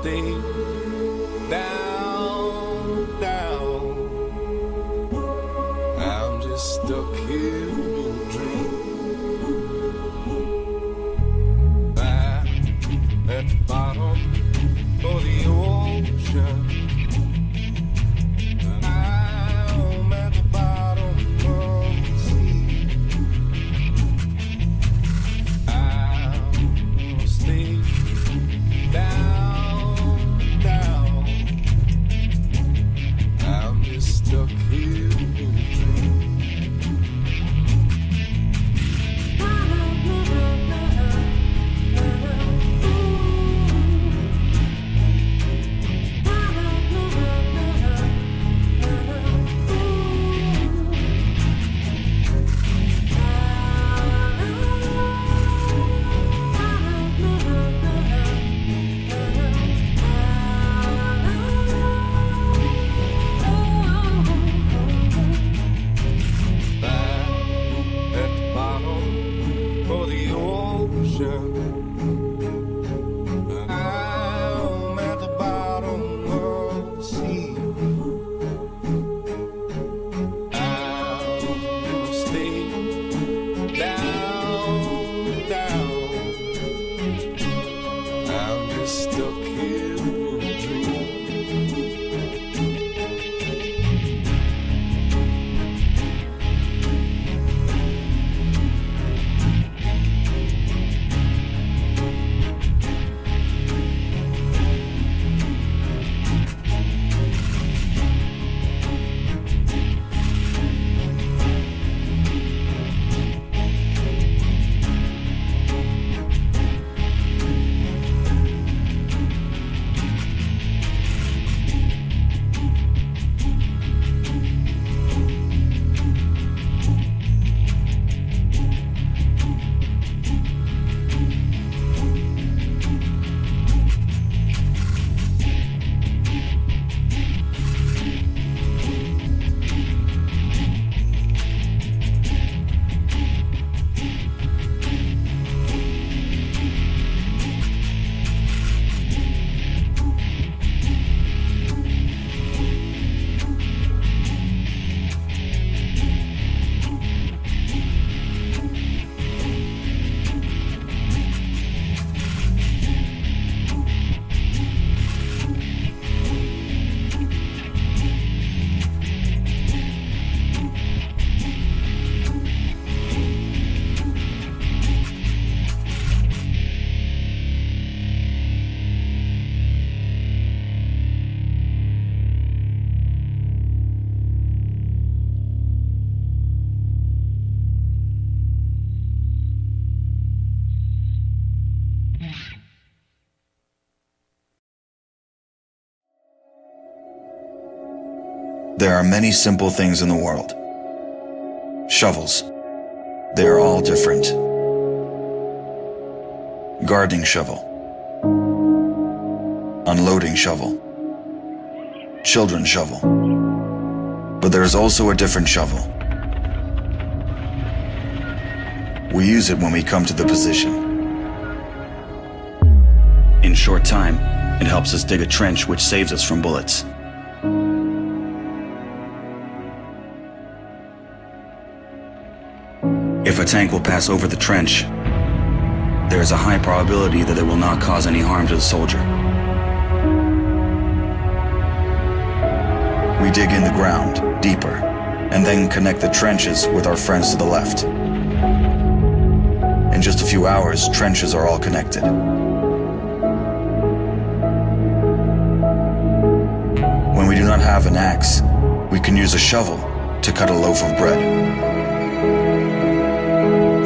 stay down, down. I'm just stuck here in a dream. Back at the bottom of the ocean. I'm at the bottom of the sea. I'm gonna stay down, down. I'm just stuck here in a dream. At the bottom of the ocean. I'm at the bottom of the sea. I'm gonna stay down, down. I'm just stuck here in a dream. There are many simple things in the world. Shovels. They are all different. Gardening shovel. Unloading shovel. Children's shovel. But there is also a different shovel. We use it when we come to the position. In short time, it helps us dig a trench which saves us from bullets. If a tank will pass over the trench, there is a high probability that it will not cause any harm to the soldier. We dig in the ground, deeper, and then connect the trenches with our friends to the left. In just a few hours, trenches are all connected. When we do not have an axe, we can use a shovel to cut a loaf of bread.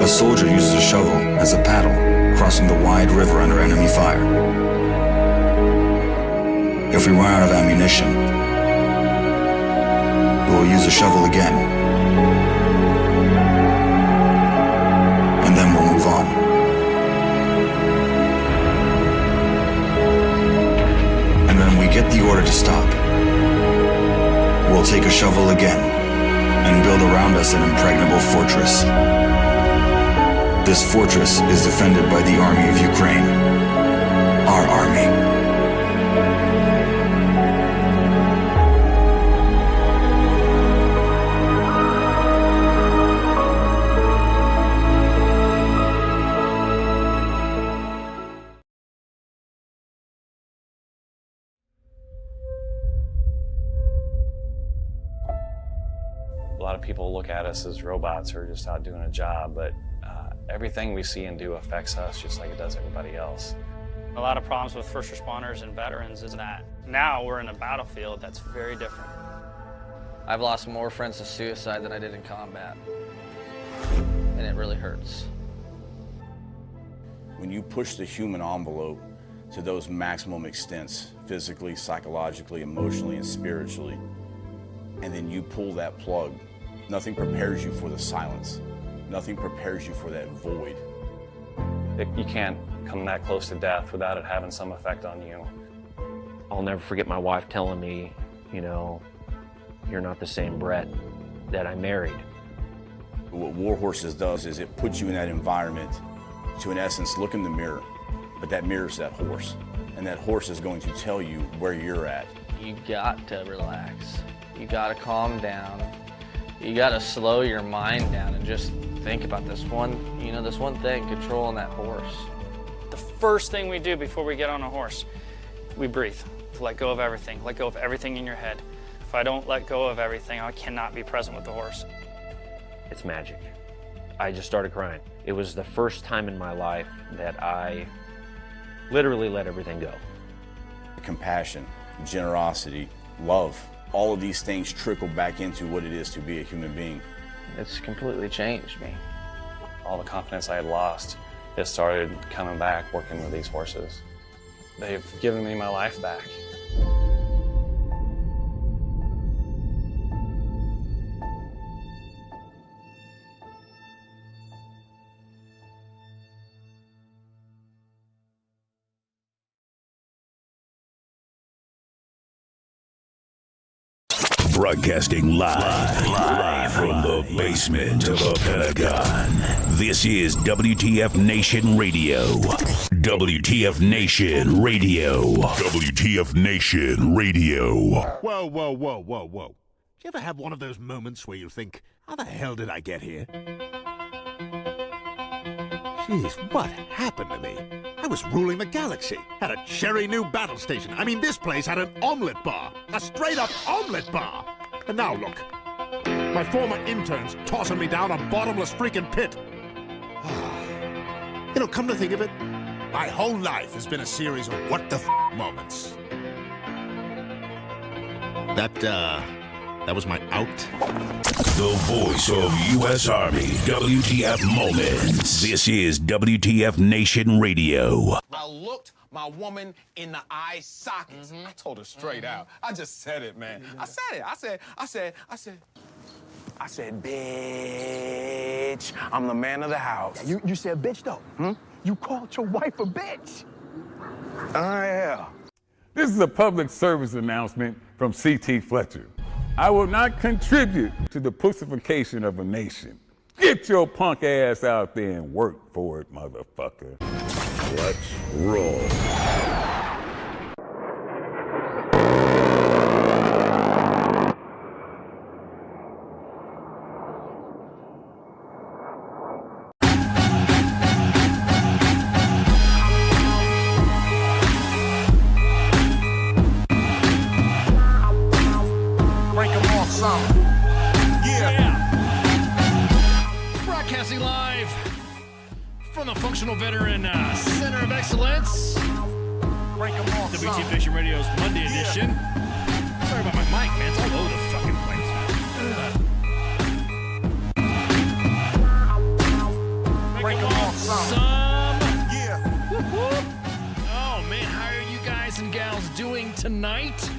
A soldier uses a shovel as a paddle, crossing the wide river under enemy fire. If we run out of ammunition, we will use a shovel again, and then we'll move on. And when we get the order to stop, we'll take a shovel again and build around us an impregnable fortress. This fortress is defended by the army of Ukraine, our army. A lot of people look at us as robots who are just out doing a job, but everything we see and do affects us just like it does everybody else. A lot of problems with first responders and veterans is that now we're in a battlefield that's very different. I've lost more friends to suicide than I did in combat, and it really hurts. When you push the human envelope to those maximum extents, physically, psychologically, emotionally, and spiritually, and then you pull that plug, nothing prepares you for the silence. Nothing prepares you for that void. You can't come that close to death without it having some effect on you. I'll never forget my wife telling me, you know, you're not the same Brett that I married. What War Horses does is it puts you in that environment to, in essence, look in the mirror. But that mirror's that horse. And that horse is going to tell you where you're at. You got to relax. You got to calm down. You got to slow your mind down and just think about this one thing, controlling that horse. The first thing we do before we get on a horse, we breathe. Let go of everything. Let go of everything in your head. If I don't let go of everything, I cannot be present with the horse. It's magic. I just started crying. It was the first time in my life that I literally let everything go. Compassion, generosity, love, all of these things trickle back into what it is to be a human being. It's completely changed me. All the confidence I had lost, it started coming back working with these horses. They've given me my life back. Broadcasting live from the basement of a Pentagon. This is WTF Nation Radio. WTF Nation Radio. WTF Nation Radio. Whoa, whoa, whoa, whoa, whoa. Do you ever have one of those moments where you think, how the hell did I get here? Jeez, what happened to me? I was ruling the galaxy, had a cherry new battle station. I mean, this place had an omelet bar, a straight-up omelet bar. And now look, my former intern's tossing me down a bottomless freaking pit. You know, come to think of it, my whole life has been a series of what the moments. That was my out. The voice of U.S. Army. WTF Moments. This is WTF Nation Radio. I looked my woman in the eye sockets. I told her straight out. I just said it, man. I said it. I said, bitch, I'm the man of the house. Yeah, you said bitch, though. You called your wife a bitch. Yeah. This is a public service announcement from C.T. Fletcher. I will not contribute to the pussification of a nation. Get your punk ass out there and work for it, motherfucker. Let's roll. Broadcasting live from the Functional Veteran Center of Excellence. WTF Nation Radio's Monday edition. Sorry about my mic, man. It's all over the fucking place. Break 'em off some. Whoop. Oh, man. How are you guys and gals doing tonight?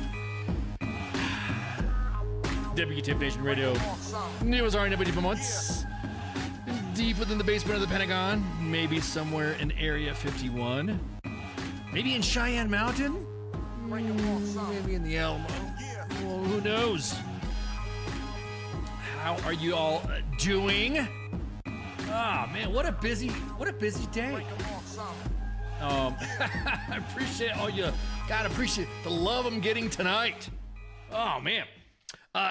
WTF Nation Radio. It was already WTF months. Deep within the basement of the Pentagon. Maybe somewhere in Area 51. Maybe in Cheyenne Mountain. Maybe in the Alamo. Well, who knows? How are you all doing? Ah, man, what a busy day. I appreciate all you. God, appreciate the love I'm getting tonight. Oh, man.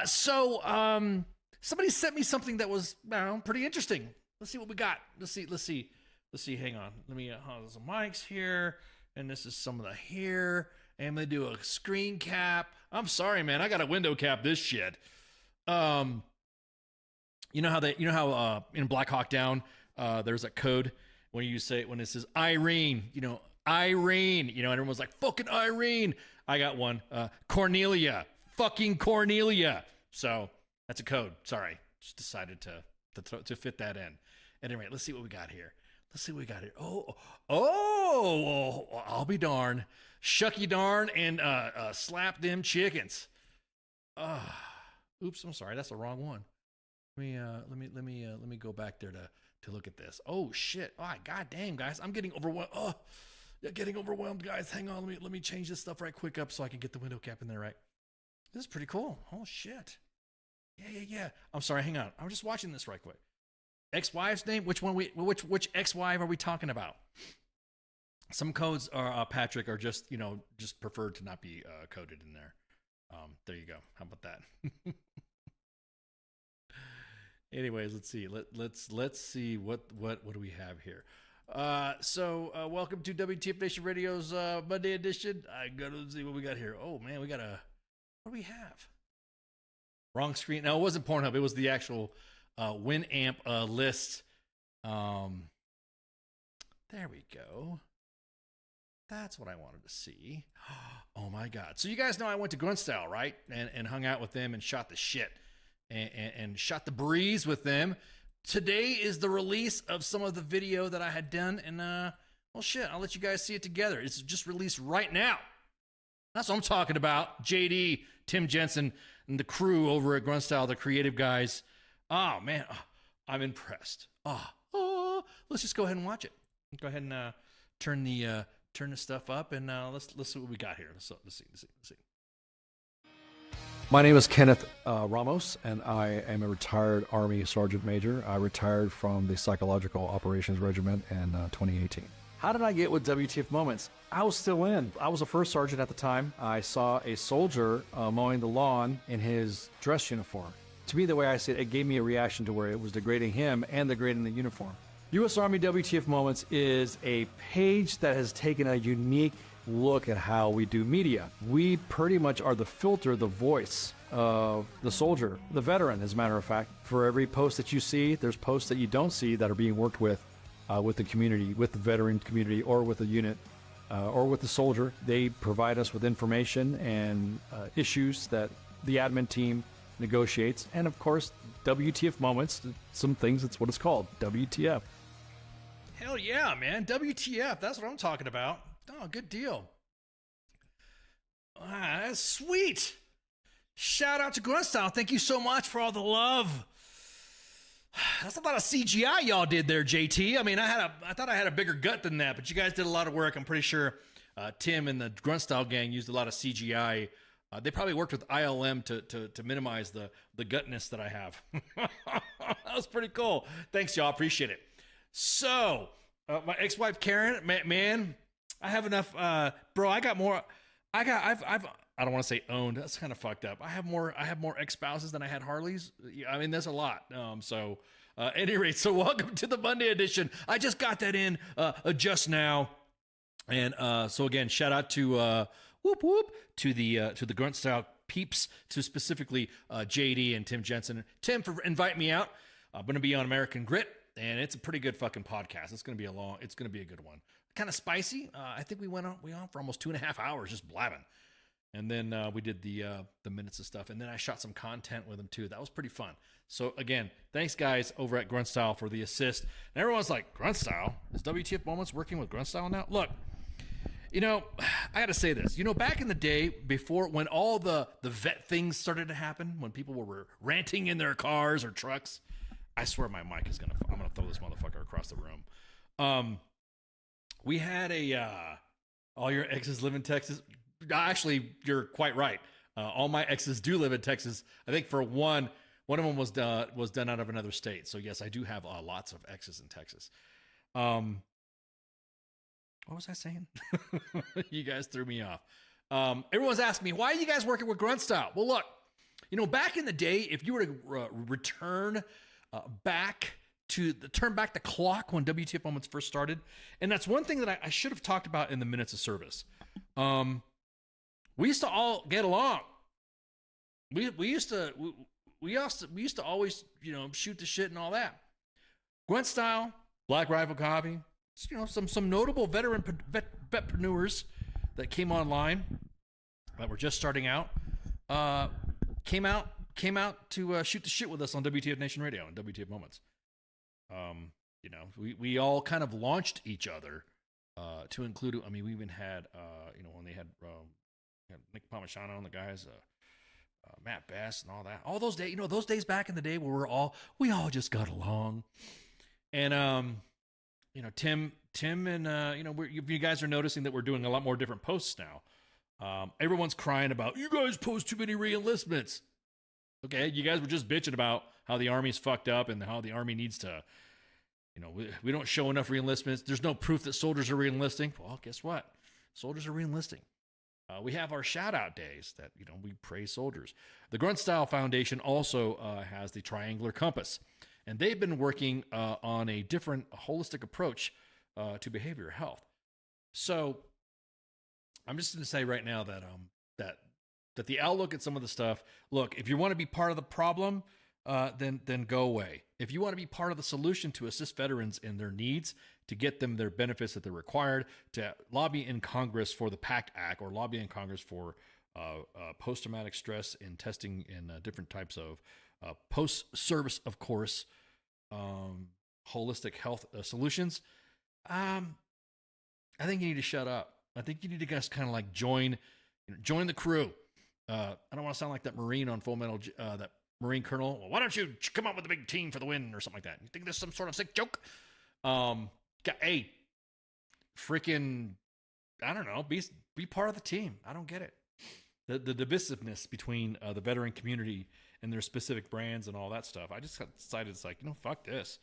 Somebody sent me something that was pretty interesting. Let's see what we got. Let's see. Hang on. Let me there's some mics here, and this is some of the here. And I'm gonna do a screen cap. I'm sorry, man. I got to window cap this shit. You know how in Black Hawk Down, there's a code when it says Irene, Irene, and everyone's like, fucking Irene. I got one. Cornelia. Fucking Cornelia. So that's a code. Sorry. Just decided to fit that in. Anyway, let's see what we got here. Oh, I'll be darned. Shucky darn and slap them chickens. Oops, I'm sorry. That's the wrong one. Let me go back there to look at this. Oh shit. Oh, god damn, guys. I'm getting overwhelmed. Oh, yeah, getting overwhelmed, guys. Hang on. Let me change this stuff right quick up so I can get the window cap in there right. This is pretty cool. Oh shit. Yeah. I'm sorry. Hang on. I'm just watching this right quick. Ex-wife's name? Which which ex-wife are we talking about? Some codes are Patrick are just preferred to not be coded in there. There you go. How about that? Anyways, let's see. Let's see what do we have here. So welcome to WTF Nation Radio's Monday edition. I gotta see what we got here. Oh man, what do we have? Wrong screen. No, it wasn't Pornhub. It was the actual Winamp list. There we go. That's what I wanted to see. Oh my God. So you guys know I went to Grunt Style, right? And hung out with them and shot the shit and shot the breeze with them. Today is the release of some of the video that I had done. And, well, shit, I'll let you guys see it together. It's just released right now. That's what I'm talking about. JD, Tim Jensen, and the crew over at Grunt Style, the creative guys. Oh, man, I'm impressed. Let's just go ahead and watch it. Go ahead and turn the stuff up, and let's see what we got here. Let's see. My name is Kenneth Ramos, and I am a retired Army Sergeant Major. I retired from the Psychological Operations Regiment in 2018. How did I get with WTF Moments? I was still in. I was a first sergeant at the time. I saw a soldier mowing the lawn in his dress uniform. To me, the way I see it, it gave me a reaction to where it was degrading him and degrading the uniform. U.S. Army WTF Moments is a page that has taken a unique look at how we do media. We pretty much are the filter, the voice of the soldier, the veteran, as a matter of fact. For every post that you see, there's posts that you don't see that are being worked with the community, with the veteran community, or with the unit, or with the soldier. They provide us with information and issues that the admin team negotiates. And of course, WTF Moments, some things, that's what it's called, WTF. Hell yeah, man. WTF. That's what I'm talking about. Oh, good deal. That's sweet. Shout out to Grunt Style. Thank you so much for all the love. That's a lot of CGI y'all did there, JT. I mean, I thought I had a bigger gut than that, but you guys did a lot of work. I'm pretty sure Tim and the Grunt Style gang used a lot of CGI. They probably worked with ILM to minimize the gutness that I have. That was pretty cool. Thanks, y'all. Appreciate it. So, my ex-wife Karen, man, I have enough. Bro, I got more. I don't want to say owned. That's kind of fucked up. I have more ex-spouses than I had Harleys. I mean, that's a lot. At any rate, so welcome to the Monday edition. I just got that in just now, and so again, shout out to whoop whoop to the Grunt Style peeps, to specifically JD and Tim Jensen. Tim for inviting me out. I'm gonna be on American Grit, and it's a pretty good fucking podcast. It's gonna be a good one. Kind of spicy. I think we went on for almost 2.5 hours just blabbing. And then we did the minutes of stuff. And then I shot some content with them too. That was pretty fun. So again, thanks guys over at Grunt Style for the assist. And everyone's like, Grunt Style? Is WTF Moments working with Grunt Style now? Look, I got to say this. Back in the day, before, when all the vet things started to happen, when people were ranting in their cars or trucks, I swear my mic is I'm going to throw this motherfucker across the room. We had all your exes live in Texas. Actually, you're quite right. All my exes do live in Texas. I think for one of them was done out of another state. So yes, I do have lots of exes in Texas. What was I saying? You guys threw me off. Everyone's asking me, why are you guys working with Grunt Style? Well, look, back in the day, if you were to turn back the clock when WTF Moments first started, and that's one thing that I should have talked about in the minutes of service. We used to all get along. We used to we used to always, shoot the shit and all that. Grunt Style, Black Rifle Coffee, some notable vetpreneurs that came online that were just starting out, came out to shoot the shit with us on WTF Nation Radio and WTF Moments. We all kind of launched each other to include. I mean, we even had when they had Nick Palmachano and the guys, Matt Bass and all that. All those days, those days back in the day where we all just got along. And Tim and you guys are noticing that we're doing a lot more different posts now. Everyone's crying about, you guys post too many re-enlistments. Okay, you guys were just bitching about how the Army's fucked up and how the Army needs to, we don't show enough re-enlistments. There's no proof that soldiers are re-enlisting. Well, guess what? Soldiers are re-enlisting. We have our shout-out days that, we praise soldiers. The Grunt Style Foundation also has the Triangular Compass, and they've been working on a different holistic approach to behavioral health. So I'm just going to say right now that that the outlook at some of the stuff, look, if you want to be part of the problem, then go away. If you want to be part of the solution to assist veterans in their needs, to get them their benefits that they're required, to lobby in Congress for the PACT Act or lobby in Congress for post-traumatic stress and testing in different types of post-service, of course, holistic health solutions, I think you need to shut up. I think you need to just kind of like join the crew. I don't want to sound like that Marine on Full Metal, that Marine Colonel. Well, why don't you come up with a big team for the win or something like that? You think there's some sort of sick joke? Hey, freaking, I don't know, be part of the team. I don't get it. The divisiveness between the veteran community and their specific brands and all that stuff. I just decided it's like, fuck this.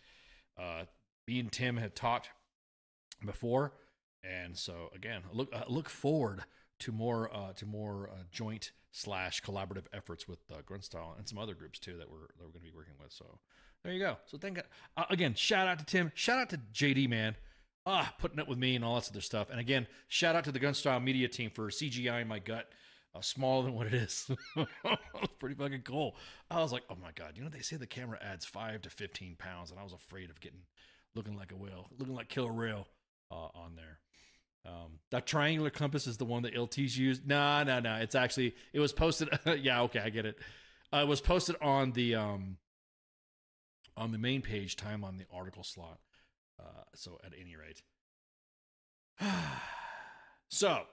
Me and Tim had talked before, and so again, look forward to more joint / collaborative efforts with Grunt Style and some other groups too that we're going to be working with. So there you go. So again, shout out to Tim, shout out to JD, man, putting up with me and all that other stuff. And again, shout out to the Grunt Style media team for CGI my gut smaller than what it is. It's pretty fucking cool. I was like, oh my god, they say the camera adds 5 to 15 pounds, and I was afraid of looking like a whale, looking like Killer Rail on there. That triangular compass is the one that LT's used. No. It's actually, it was posted. Yeah, okay, I get it. It was posted on the main page, time on the article slot. So at any rate, so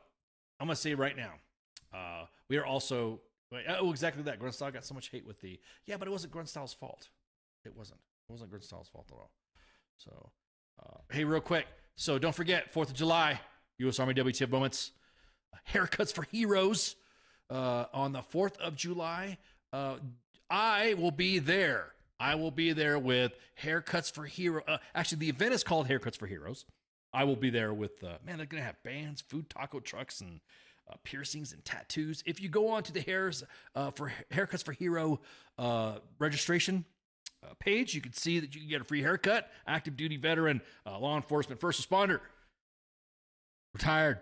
I'm gonna say right now, we are also exactly that. Grunt Style got so much hate with but it wasn't Grunt Style's fault. It wasn't Grunt Style's fault at all. So hey, real quick. So don't forget, 4th of July. U.S. Army WTF Moments, Haircuts for Heroes on the 4th of July. I will be there. I will be there with Haircuts for Heroes. Actually, the event is called Haircuts for Heroes. I will be there with, they're going to have bands, food taco trucks, and piercings and tattoos. If you go on to the Haircuts for Hero registration page, you can see that you can get a free haircut, active duty veteran, law enforcement, first responder, retired,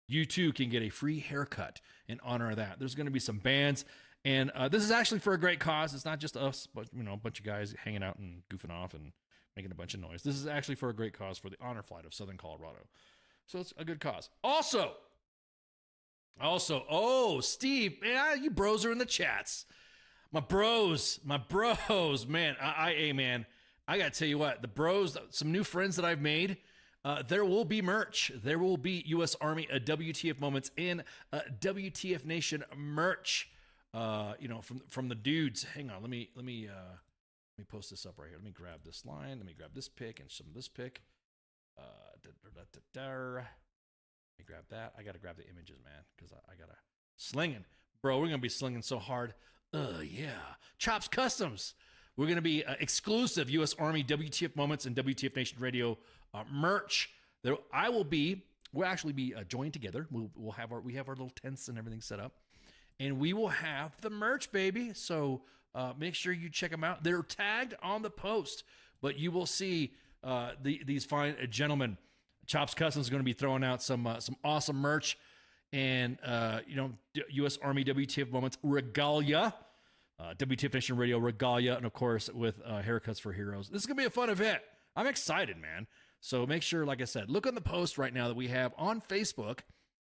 you too can get a free haircut in honor of that. There's going to be some bands, and this is actually for a great cause. It's not just us, but a bunch of guys hanging out and goofing off and making a bunch of noise. This is actually for a great cause, for the honor flight of Southern Colorado. So it's a good cause. Also, Steve, man, you bros are in the chats. My bros, man. Man, I got to tell you what, the bros, some new friends that I've made, there will be merch. There will be U.S. Army WTF Moments and WTF Nation merch. From the dudes. Hang on, let me post this up right here. Let me grab this line. Let me grab this pic and some of this pic. Let me grab that. I gotta grab the images, man, because I gotta slinging, bro. We're gonna be slinging so hard. Yeah, Chops Customs. We're gonna be exclusive U.S. Army WTF Moments and WTF Nation Radio merch. We'll actually be joined together. We have our little tents and everything set up, and we will have the merch, baby. So make sure you check them out. They're tagged on the post, but you will see these fine gentlemen. Chops Customs is going to be throwing out some awesome merch, and U.S. Army WTF Moments regalia. WTF Nation Radio Regalia, and of course with Haircuts for Heroes. This is going to be a fun event. I'm excited, man. So make sure, like I said, look on the post right now that we have on Facebook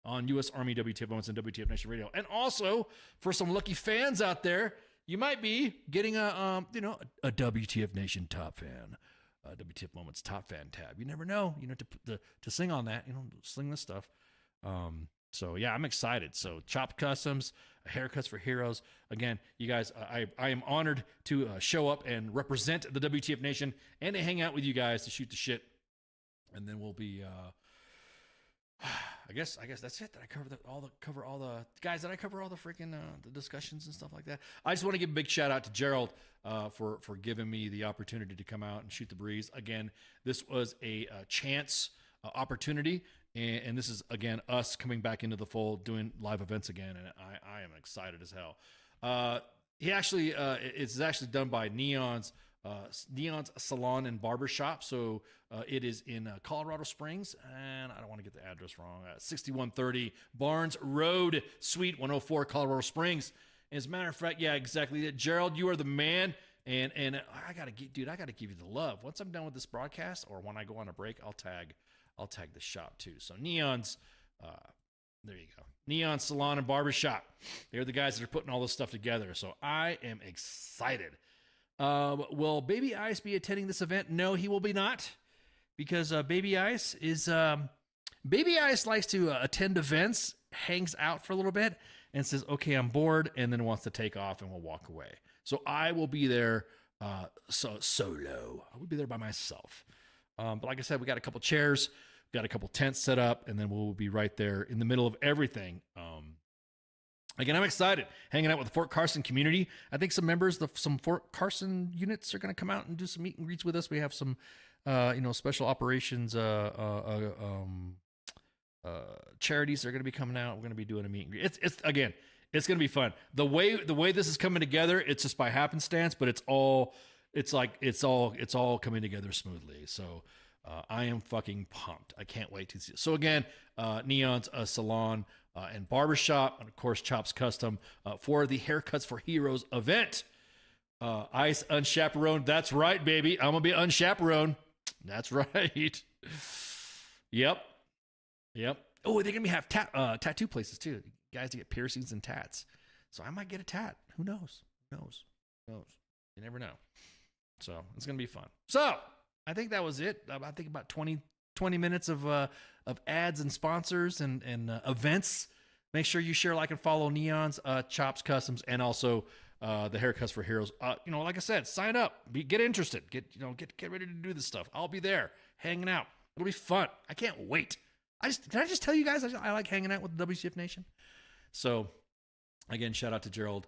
on U.S. Army WTF Moments and WTF Nation Radio. And also, for some lucky fans out there, you might be getting a WTF Nation Top Fan, WTF Moments Top Fan tab. You never know, to sing on that, sing this stuff. So yeah, I'm excited. So Chop Customs, Haircuts for Heroes. Again, you guys, I am honored to show up and represent the WTF Nation and to hang out with you guys to shoot the shit. And then we'll be, I guess that's it. That I cover all the guys. That I cover all the freaking the discussions and stuff like that. I just want to give a big shout out to Gerald for giving me the opportunity to come out and shoot the breeze. Again, this was a chance opportunity. And this is, again, us coming back into the fold, doing live events again, and I am excited as hell. It's actually done by Neon's Salon and Barbershop. So it is in Colorado Springs, and I don't want to get the address wrong. 6130 Barnes Road, Suite 104, Colorado Springs. As a matter of fact, yeah, exactly. Gerald, you are the man. And I gotta give you the love. Once I'm done with this broadcast, or when I go on a break, I'll tag the shop too. So Neon's, there you go. Neon Salon and Barbershop. They're the guys that are putting all this stuff together. So I am excited. Will Baby Ice be attending this event? No, he will be not, because Baby Ice likes to attend events, hangs out for a little bit, and says, "Okay, I'm bored," and then wants to take off and will walk away. So I will be there solo. I will be there by myself. But like I said, we got a couple chairs, got a couple tents set up, and then we'll be right there in the middle of everything. Again, I'm excited, hanging out with the Fort Carson community. I think some members of some Fort Carson units are going to come out and do some meet and greets with us. We have some, special operations charities that are going to be coming out. We're going to be doing a meet and greet. It's going to be fun. The way this is coming together, it's just by happenstance, but it's all coming together smoothly. So I am fucking pumped. I can't wait to see it. So again, Neon's Salon and Barbershop, and of course Chops Custom for the Haircuts for Heroes event. Ice unchaperoned. That's right, baby. I'm gonna be unchaperoned. That's right. Yep. Oh, they're gonna have tattoo places too. Guys to get piercings and tats. So I might get a tat. Who knows? You never know. So it's gonna be fun. So I think that was it. I think about 20 minutes of ads and sponsors and events. Make sure you share, like, and follow Neon's, Chops Customs, and also the Haircuts for Heroes. Like I said, sign up, get interested, get ready to do this stuff. I'll be there, hanging out. It'll be fun. I can't wait. Did I just tell you guys I like hanging out with the WTF Nation? So again, shout out to Gerald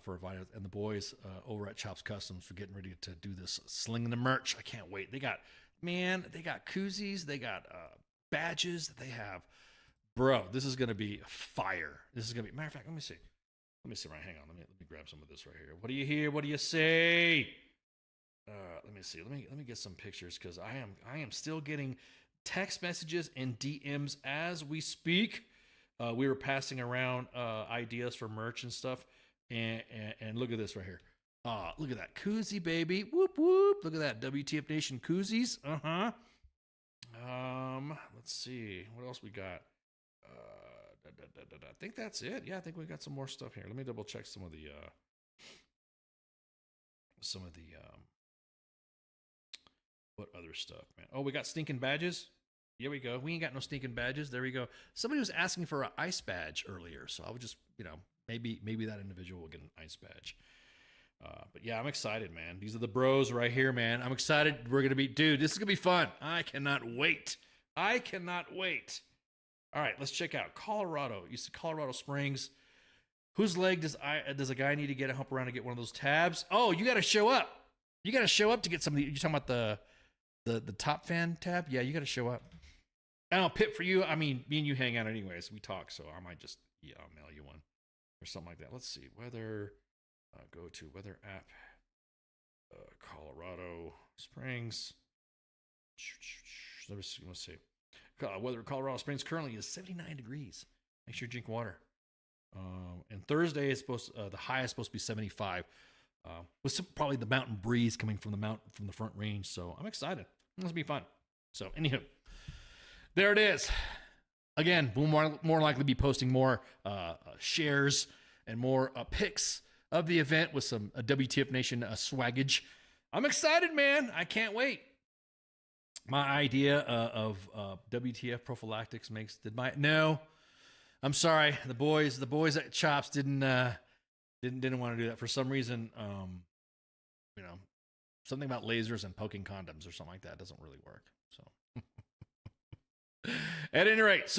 for inviting us, and the boys over at Chops Customs for getting ready to do this, slinging the merch. I can't wait. They got koozies, they got badges that they have. Bro, this is gonna be fire. This is gonna be. Matter of fact, let me see right. Hang on, let me grab some of this right here. What do you hear? What do you say? Let me see. Let me get some pictures, because I am still getting text messages and DMs as we speak. We were passing around ideas for merch and stuff, and look at this right here. Look at that koozie, baby. Whoop whoop. Look at that WTF Nation koozies. Let's see what else we got. I think that's it. Yeah, I think we got some more stuff here. Let me double check some of the what other stuff, man. Oh, we got stinking badges. Here we go. We ain't got no stinking badges. There we go. Somebody was asking for an ice badge earlier, so I would just, maybe that individual will get an ice badge. But yeah, I'm excited, man. These are the bros right here, man. I'm excited. We're gonna be, dude. This is gonna be fun. I cannot wait. All right, let's check out Colorado. You see Colorado Springs. Whose leg does a guy need to get a hump around to get one of those tabs? Oh, you got to show up. You got to show up to get some of the. You're talking about the top fan tab? Yeah, you got to show up. I don't Pip, for you. I mean, me and you hang out anyways. We talk, so I might just I'll mail you one or something like that. Let's see. Weather. Go to weather app. Colorado Springs. Let's see. Weather Colorado Springs currently is 79 degrees. Make sure you drink water. And Thursday is the high is supposed to be 75, with probably the mountain breeze coming from the front range. So I'm excited. It's gonna be fun. So anywho, there it is. Again, we'll more likely be posting more shares and more pics of the event with some WTF Nation swaggage. I'm excited, man. I can't wait. My idea of WTF prophylactics no. I'm sorry. The boys at Chops didn't want to do that for some reason. Something about lasers and poking condoms or something like that doesn't really work. So, at any rate,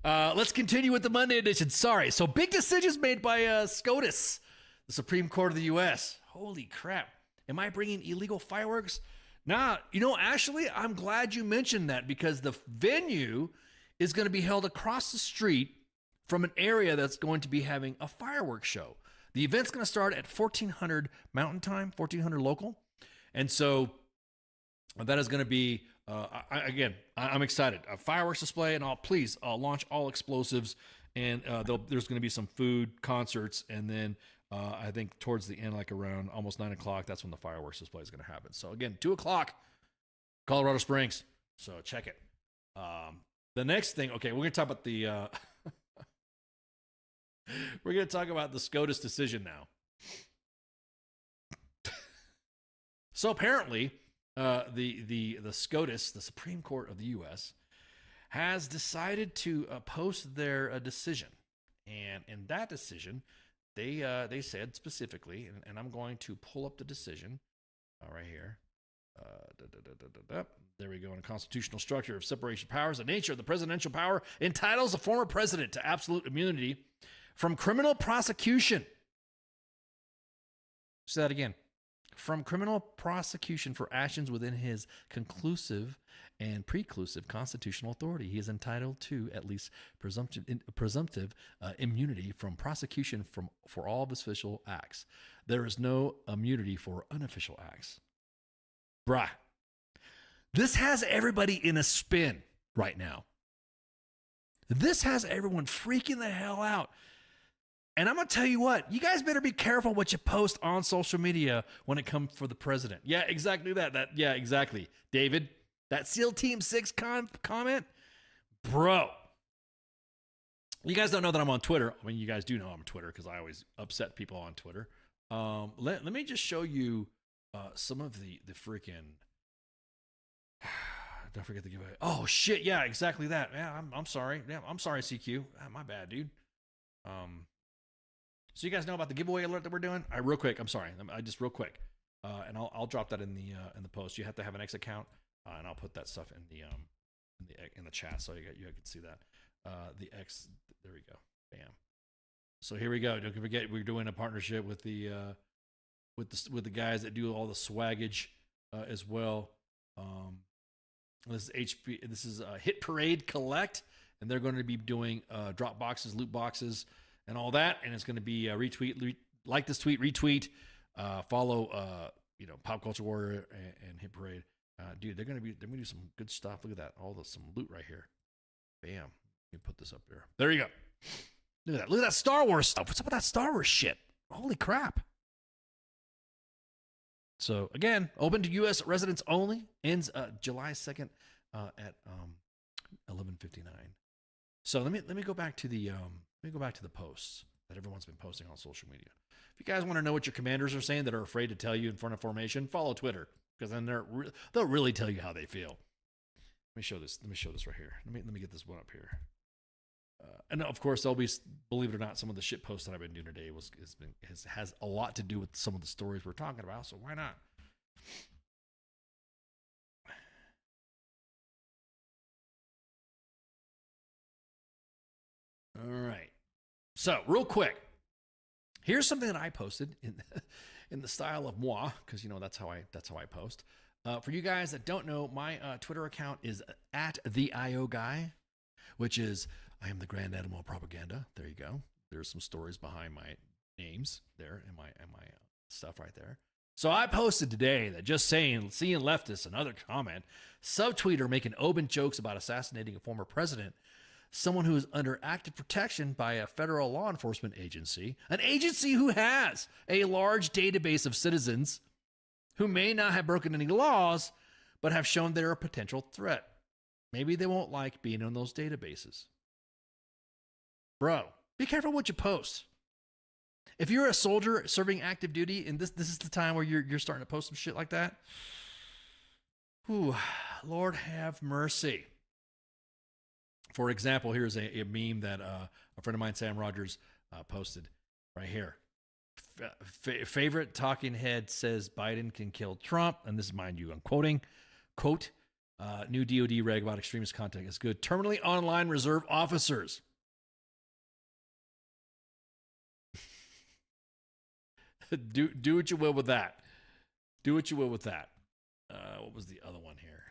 let's continue with the Monday edition. Sorry. So, big decisions made by SCOTUS, the Supreme Court of the U.S. Holy crap. Am I bringing illegal fireworks? Nah, actually, I'm glad you mentioned that because the venue is going to be held across the street from an area that's going to be having a fireworks show. The event's going to start at 1400 Mountain Time, 1400 local. And so that is going to be, I'm excited. A fireworks display and please launch all explosives. And there's going to be some food, concerts, and then I think towards the end, like around almost 9 o'clock, that's when the fireworks display is going to happen. So again, 2 o'clock, Colorado Springs. So check it. The next thing, okay, we're going to talk about we're going to talk about the SCOTUS decision now. So apparently, the SCOTUS, the Supreme Court of the U.S., has decided to post their decision, and in that decision, they said specifically, and I'm going to pull up the decision right here. There we go. In a constitutional structure of separation of powers, the nature of the presidential power entitles a former president to absolute immunity from criminal prosecution. Say that again. From criminal prosecution for actions within his conclusive and preclusive constitutional authority. He is entitled to at least presumptive immunity from prosecution for all of his official acts. There is no immunity for unofficial acts. Bruh. This has everybody in a spin right now. This has everyone freaking the hell out. And I'm going to tell you what, you guys better be careful what you post on social media when it comes for the president. Yeah, exactly that. Yeah, exactly. David, that SEAL Team 6 comment, bro. You guys don't know that I'm on Twitter. I mean, you guys do know I'm on Twitter because I always upset people on Twitter. Let me just show you some of the freaking... Don't forget the giveaway. Oh, shit. Yeah, exactly that. Yeah, I'm sorry. Yeah, I'm sorry, CQ. My bad, dude. So you guys know about the giveaway alert that we're doing? Real quick. I'm sorry. Real quick. And I'll drop that in the post. You have to have an X account, and I'll put that stuff in the chat so you can see that. The X. There we go. Bam. So here we go. Don't forget we're doing a partnership with the guys that do all the swaggage as well. This is HP. This is Hit Parade Collect, and they're going to be doing drop boxes, loot boxes, and all that. And it's going to be like this tweet, retweet, follow, Pop Culture Warrior and Hit Parade. Dude, they're going to do some good stuff. Look at that, some loot right here. Bam. Let me put this up here. There you go. Look at that. Look at that Star Wars stuff. What's up with that Star Wars shit? Holy crap. So again, open to U.S. residents only. Ends July 2nd at 11:59. So let me go back to the posts that everyone's been posting on social media. If you guys want to know what your commanders are saying that are afraid to tell you in front of formation, follow Twitter because then they'll really tell you how they feel. Let me show this. Let me show this right here. Let me get this one up here. And of course, there'll be, believe it or not, some of the shit posts that I've been doing today has a lot to do with some of the stories we're talking about. So why not? All right. So real quick, here's something that I posted in the style of moi, because that's how I post. For you guys that don't know, my Twitter account is @theIOGuy, which is I am the Grand Admiral of Propaganda. There you go. There's some stories behind my names there and my stuff right there. So I posted today that just seeing leftists, another comment, subtweeter making open jokes about assassinating a former president someone who is under active protection by a federal law enforcement agency, an agency who has a large database of citizens who may not have broken any laws, but have shown they're a potential threat. Maybe they won't like being on those databases. Bro, be careful what you post. If you're a soldier serving active duty, and this is the time where you're starting to post some shit like that, whew, Lord have mercy. For example, here's a meme that a friend of mine, Sam Rogers, posted right here. Favorite talking head says Biden can kill Trump, and this is, mind you, I'm quoting, quote, new DOD reg about extremist content is good. Terminally online reserve officers. do what you will with that. Do what you will with that. What was the other one here?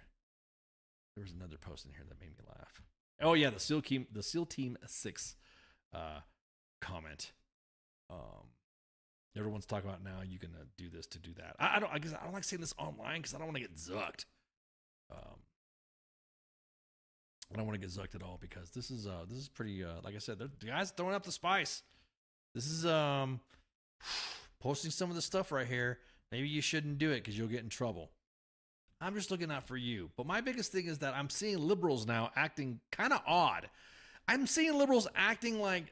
There was another post in here that made me laugh. Oh yeah, the SEAL Team 6 comment. Everyone's talking about now you can do this to do that. I guess I don't like saying this online because I don't want to get zucked. I don't want to get zucked at all because this is pretty like I said, the guys throwing up the spice. This is posting some of the stuff right here. Maybe you shouldn't do it because you'll get in trouble. I'm just looking out for you. But my biggest thing is that I'm seeing liberals now acting kind of odd. I'm seeing liberals acting like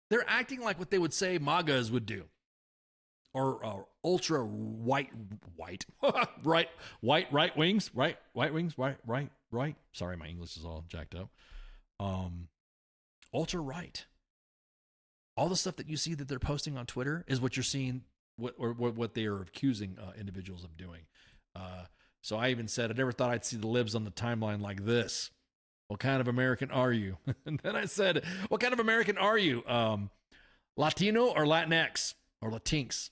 they're acting like what they would say MAGAs would do, or ultra right wings. Sorry, my English is all jacked up. Ultra right. All the stuff that you see that they're posting on Twitter is what you're seeing, what they are accusing individuals of doing. So I even said I never thought I'd see the libs on the timeline like this. What kind of American are you? And then I said, what kind of American are you? Latino or Latinx or Latinx?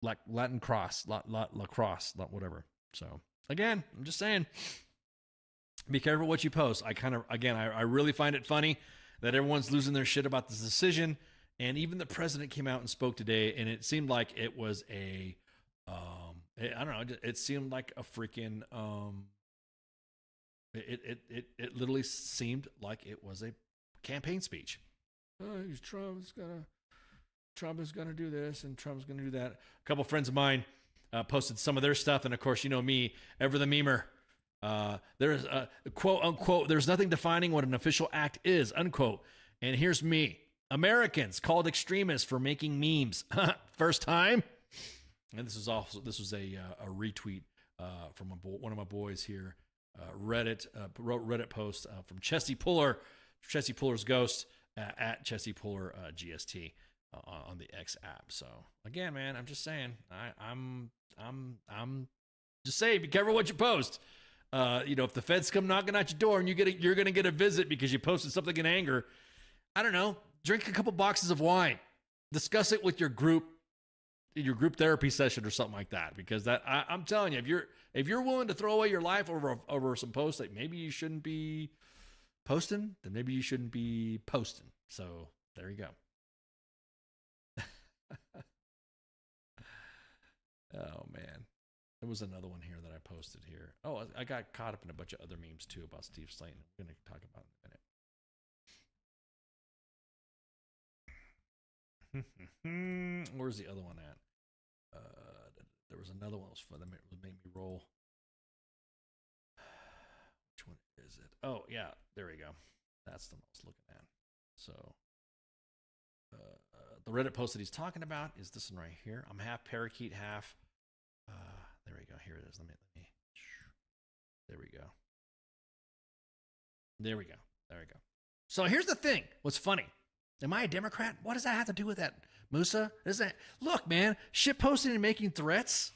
Like Latin cross, lacrosse, whatever. So again, I'm just saying, be careful what you post. I really find it funny that everyone's losing their shit about this decision. And even the president came out and spoke today, and it seemed like it was I don't know, it seemed like a freaking, it literally seemed like it was a campaign speech. Trump is gonna do this and Trump's gonna do that. A couple friends of mine posted some of their stuff, and of course, you know me, ever the memer. There's quote unquote, there's nothing defining what an official act is, unquote. And here's me. Americans called extremists for making memes. First time. And this was a retweet from one of my boys here. Reddit post from Chesty Puller, Chesty Puller's Ghost at Chesty Puller GST on the X app. So again, man, I'm just saying, I'm just saying, be careful what you post. If the feds come knocking at your door and you're gonna get a visit because you posted something in anger, I don't know, drink a couple boxes of wine, discuss it with your group therapy session or something like that. Because I'm telling you, if you're willing to throw away your life over some posts that maybe you shouldn't be posting, then maybe you shouldn't be posting. So there you go. Oh man. There was another one here that I posted here. Oh, I got caught up in a bunch of other memes too about Steve Slayton. We're going to talk about it in a minute. Where's the other one at? There was another one that made me roll. Which one is it? Oh, yeah, there we go. That's the one I was looking at. So, the Reddit post that he's talking about is this one right here. I'm half parakeet, half. There we go. Here it is. Let me. There we go. There we go. So here's the thing. What's funny? Am I a Democrat? What does that have to do with that, Musa? Look, man, shit posting and making threats.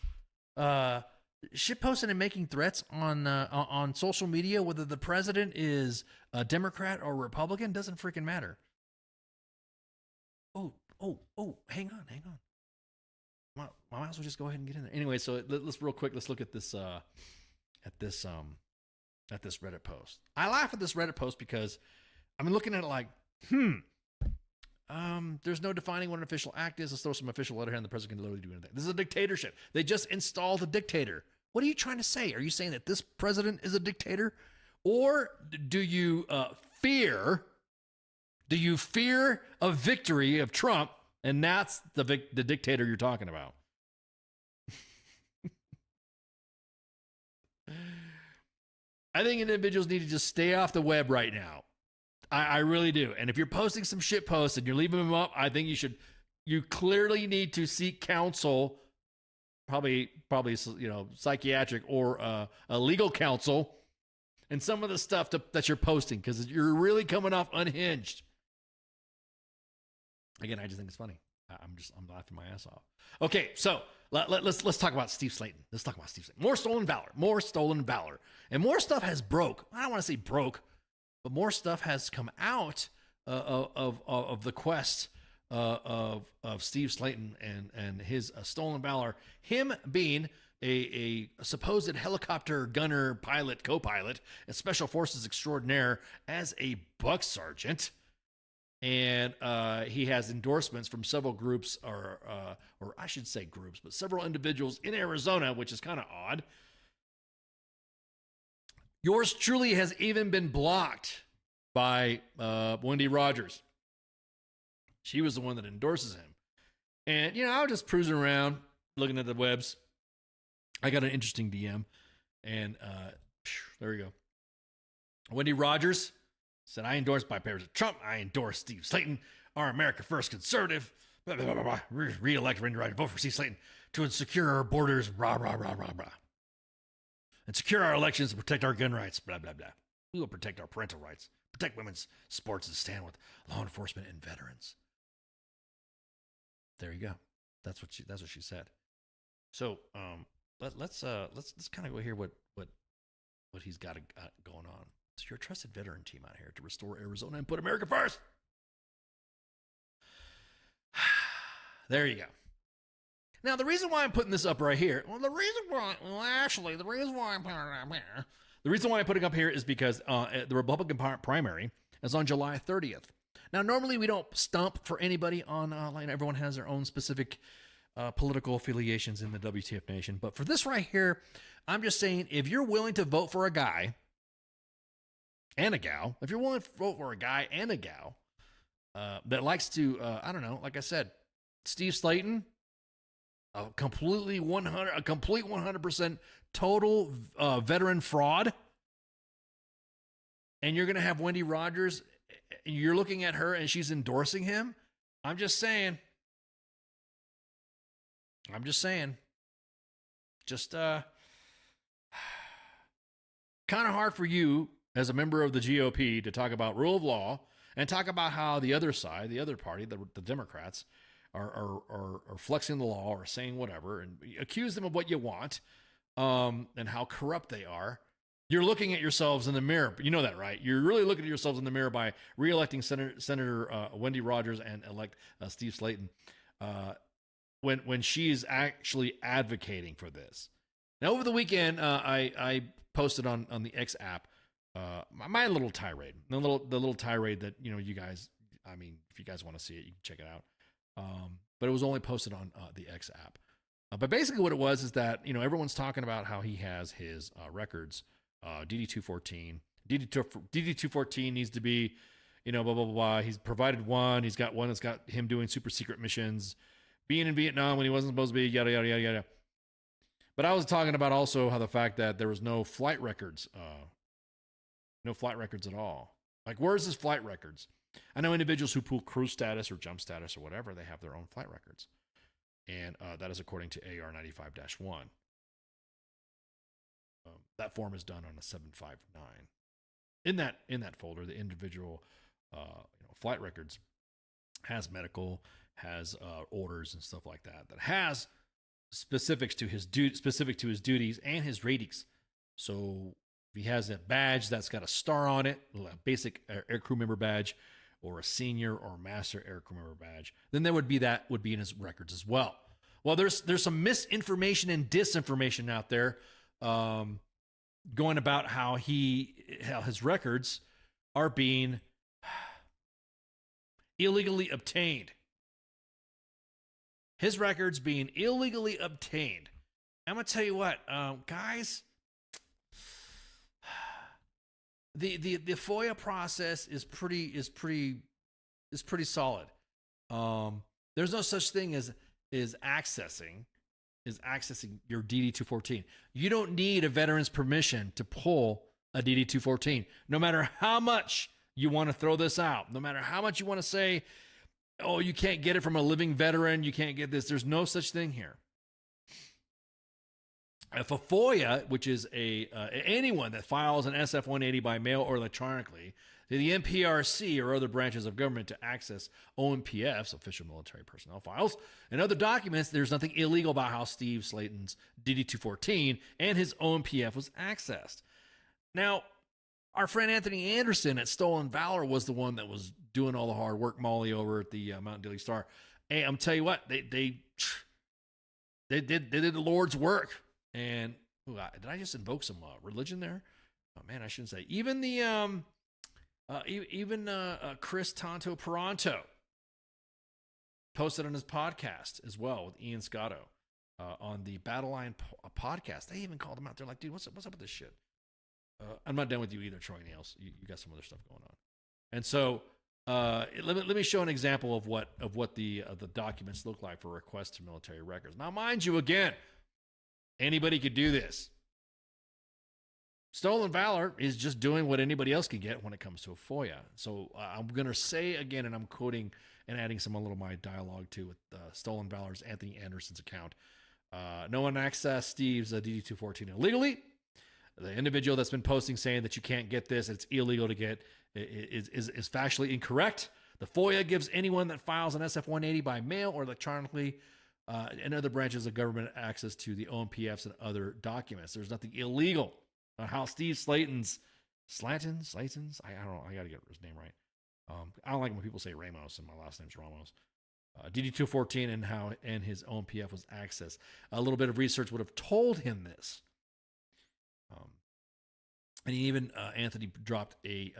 Shit posting and making threats on social media, whether the president is a Democrat or Republican, doesn't freaking matter. Oh, hang on. I might as well just go ahead and get in there. Anyway, so let's real quick. Let's look at this Reddit post. I laugh at this Reddit post because I'm looking at it like, there's no defining what an official act is. Let's throw some official letterhead and the president can literally do anything. This is a dictatorship. They just installed a dictator. What are you trying to say? Are you saying that this president is a dictator? Or do you fear a victory of Trump, and that's the dictator you're talking about? I think individuals need to just stay off the web right now. I really do. And if you're posting some shit posts and you're leaving them up, I think you clearly need to seek counsel, probably psychiatric or a legal counsel, and some of the stuff that you're posting, because you're really coming off unhinged. Again, I just think it's funny. I'm laughing my ass off. Okay, so let's talk about Steve Slayton. Let's talk about Steve Slayton. More stolen valor, and more stuff has broke. I don't want to say broke, but more stuff has come out of the quest of Steve Slayton and his stolen valor. Him being a supposed helicopter gunner, pilot, co-pilot, and special forces extraordinaire as a buck sergeant. And he has endorsements from several groups, or I should say groups, but several individuals in Arizona, which is kind of odd. Yours truly has even been blocked by Wendy Rogers. She was the one that endorses him. And, I was just cruising around, looking at the webs. I got an interesting DM, and there you go. Wendy Rogers said, I endorse by President Trump. I endorse Steve Slayton, our America First conservative. Blah, blah, blah, blah. Re-elect Wendy Rogers. Vote for Steve Slayton to secure our borders. Rah, rah, rah, rah, rah. And secure our elections and protect our gun rights. Blah, blah, blah. We will protect our parental rights. Protect women's sports and stand with law enforcement and veterans. There you go. That's what she said. So let's kind of go hear what he's got going on. So you're a trusted veteran team out here to restore Arizona and put America first. There you go. Now, the reason why I'm putting this up right here, the reason why I'm putting it up here is because the Republican primary is on July 30th. Now, normally we don't stump for anybody online. Everyone has their own specific political affiliations in the WTF Nation. But for this right here, I'm just saying, if you're willing to vote for a guy and a gal, if you're willing to vote for a guy and a gal that likes to, like I said, Steve Slayton, a complete 100% total veteran fraud, and you're going to have Wendy Rogers, and you're looking at her and she's endorsing him. I'm just saying. Just kind of hard for you as a member of the GOP to talk about rule of law and talk about how the other side, the other party, the Democrats, are flexing the law or saying whatever, and accuse them of what you want, and how corrupt they are. You're looking at yourselves in the mirror. You know that, right? You're really looking at yourselves in the mirror by re-electing Senator Wendy Rogers and elect Steve Slayton when she's actually advocating for this. Now, over the weekend, I posted on the X app my little tirade, the little tirade that you guys. I mean, if you guys want to see it, you can check it out. But it was only posted on the X app. But basically, what it was is that everyone's talking about how he has his records. DD-214. DD-214 needs to be, blah, blah, blah, blah. He's provided one. He's got one that's got him doing super secret missions, being in Vietnam when he wasn't supposed to be, yada, yada, yada, yada. But I was talking about also how the fact that there was no flight records at all. Like, where's his flight records? I know individuals who pull crew status or jump status or whatever, they have their own flight records. And that is according to AR 95-1. That form is done on a 759. In that folder, the individual flight records has medical, has orders and stuff like that. That has specific to his duties and his ratings. So if he has a badge that's got a star on it, a basic aircrew member badge, or a senior or master aircrew member badge, then that would be in his records as well. Well, there's some misinformation and disinformation out there. Going about how his records are being illegally obtained. His records being illegally obtained. I'm going to tell you what, guys, the FOIA process is pretty solid. There's no such thing as accessing your DD-214. You don't need a veteran's permission to pull a DD-214. No matter how much you want to throw this out, no matter how much you want to say, oh, you can't get it from a living veteran, you can't get this. There's no such thing here. If a FOIA, which is anyone that files an SF-180 by mail or electronically to the NPRC or other branches of government to access OMPF's official military personnel files and other documents, there's nothing illegal about how Steve Slayton's DD-214 and his OMPF was accessed. Now, our friend Anthony Anderson at Stolen Valor was the one that was doing all the hard work, Molly, over at the Mountain Daily Star. Hey, I'm telling you what, they did the Lord's work. And did I just invoke some religion there? Oh man, I shouldn't say. Even Chris Tanto Peranto posted on his podcast as well with Ian Scotto on the Battle Line podcast. They even called him out. They're like, dude, what's up with this shit? I'm not done with you either, Troy Nails. You got some other stuff going on. And so let me show an example of what the documents look like for requests to military records. Now, mind you, again, anybody could do this. Stolen Valor is just doing what anybody else can get when it comes to a FOIA. So I'm going to say again, and I'm quoting and adding some a little of my dialogue too with Stolen Valor's Anthony Anderson's account. No one accessed Steve's DD-214 illegally. The individual that's been posting saying that you can't get this, it's illegal to get, is factually incorrect. The FOIA gives anyone that files an SF-180 by mail or electronically and other branches of government access to the OMPFs and other documents. There's nothing illegal on how Steve Slayton's, I don't know, I got to get his name right. I don't like when people say Ramos and my last name's Ramos. DD-214 and his OMPF was accessed. A little bit of research would have told him this. And even Anthony dropped a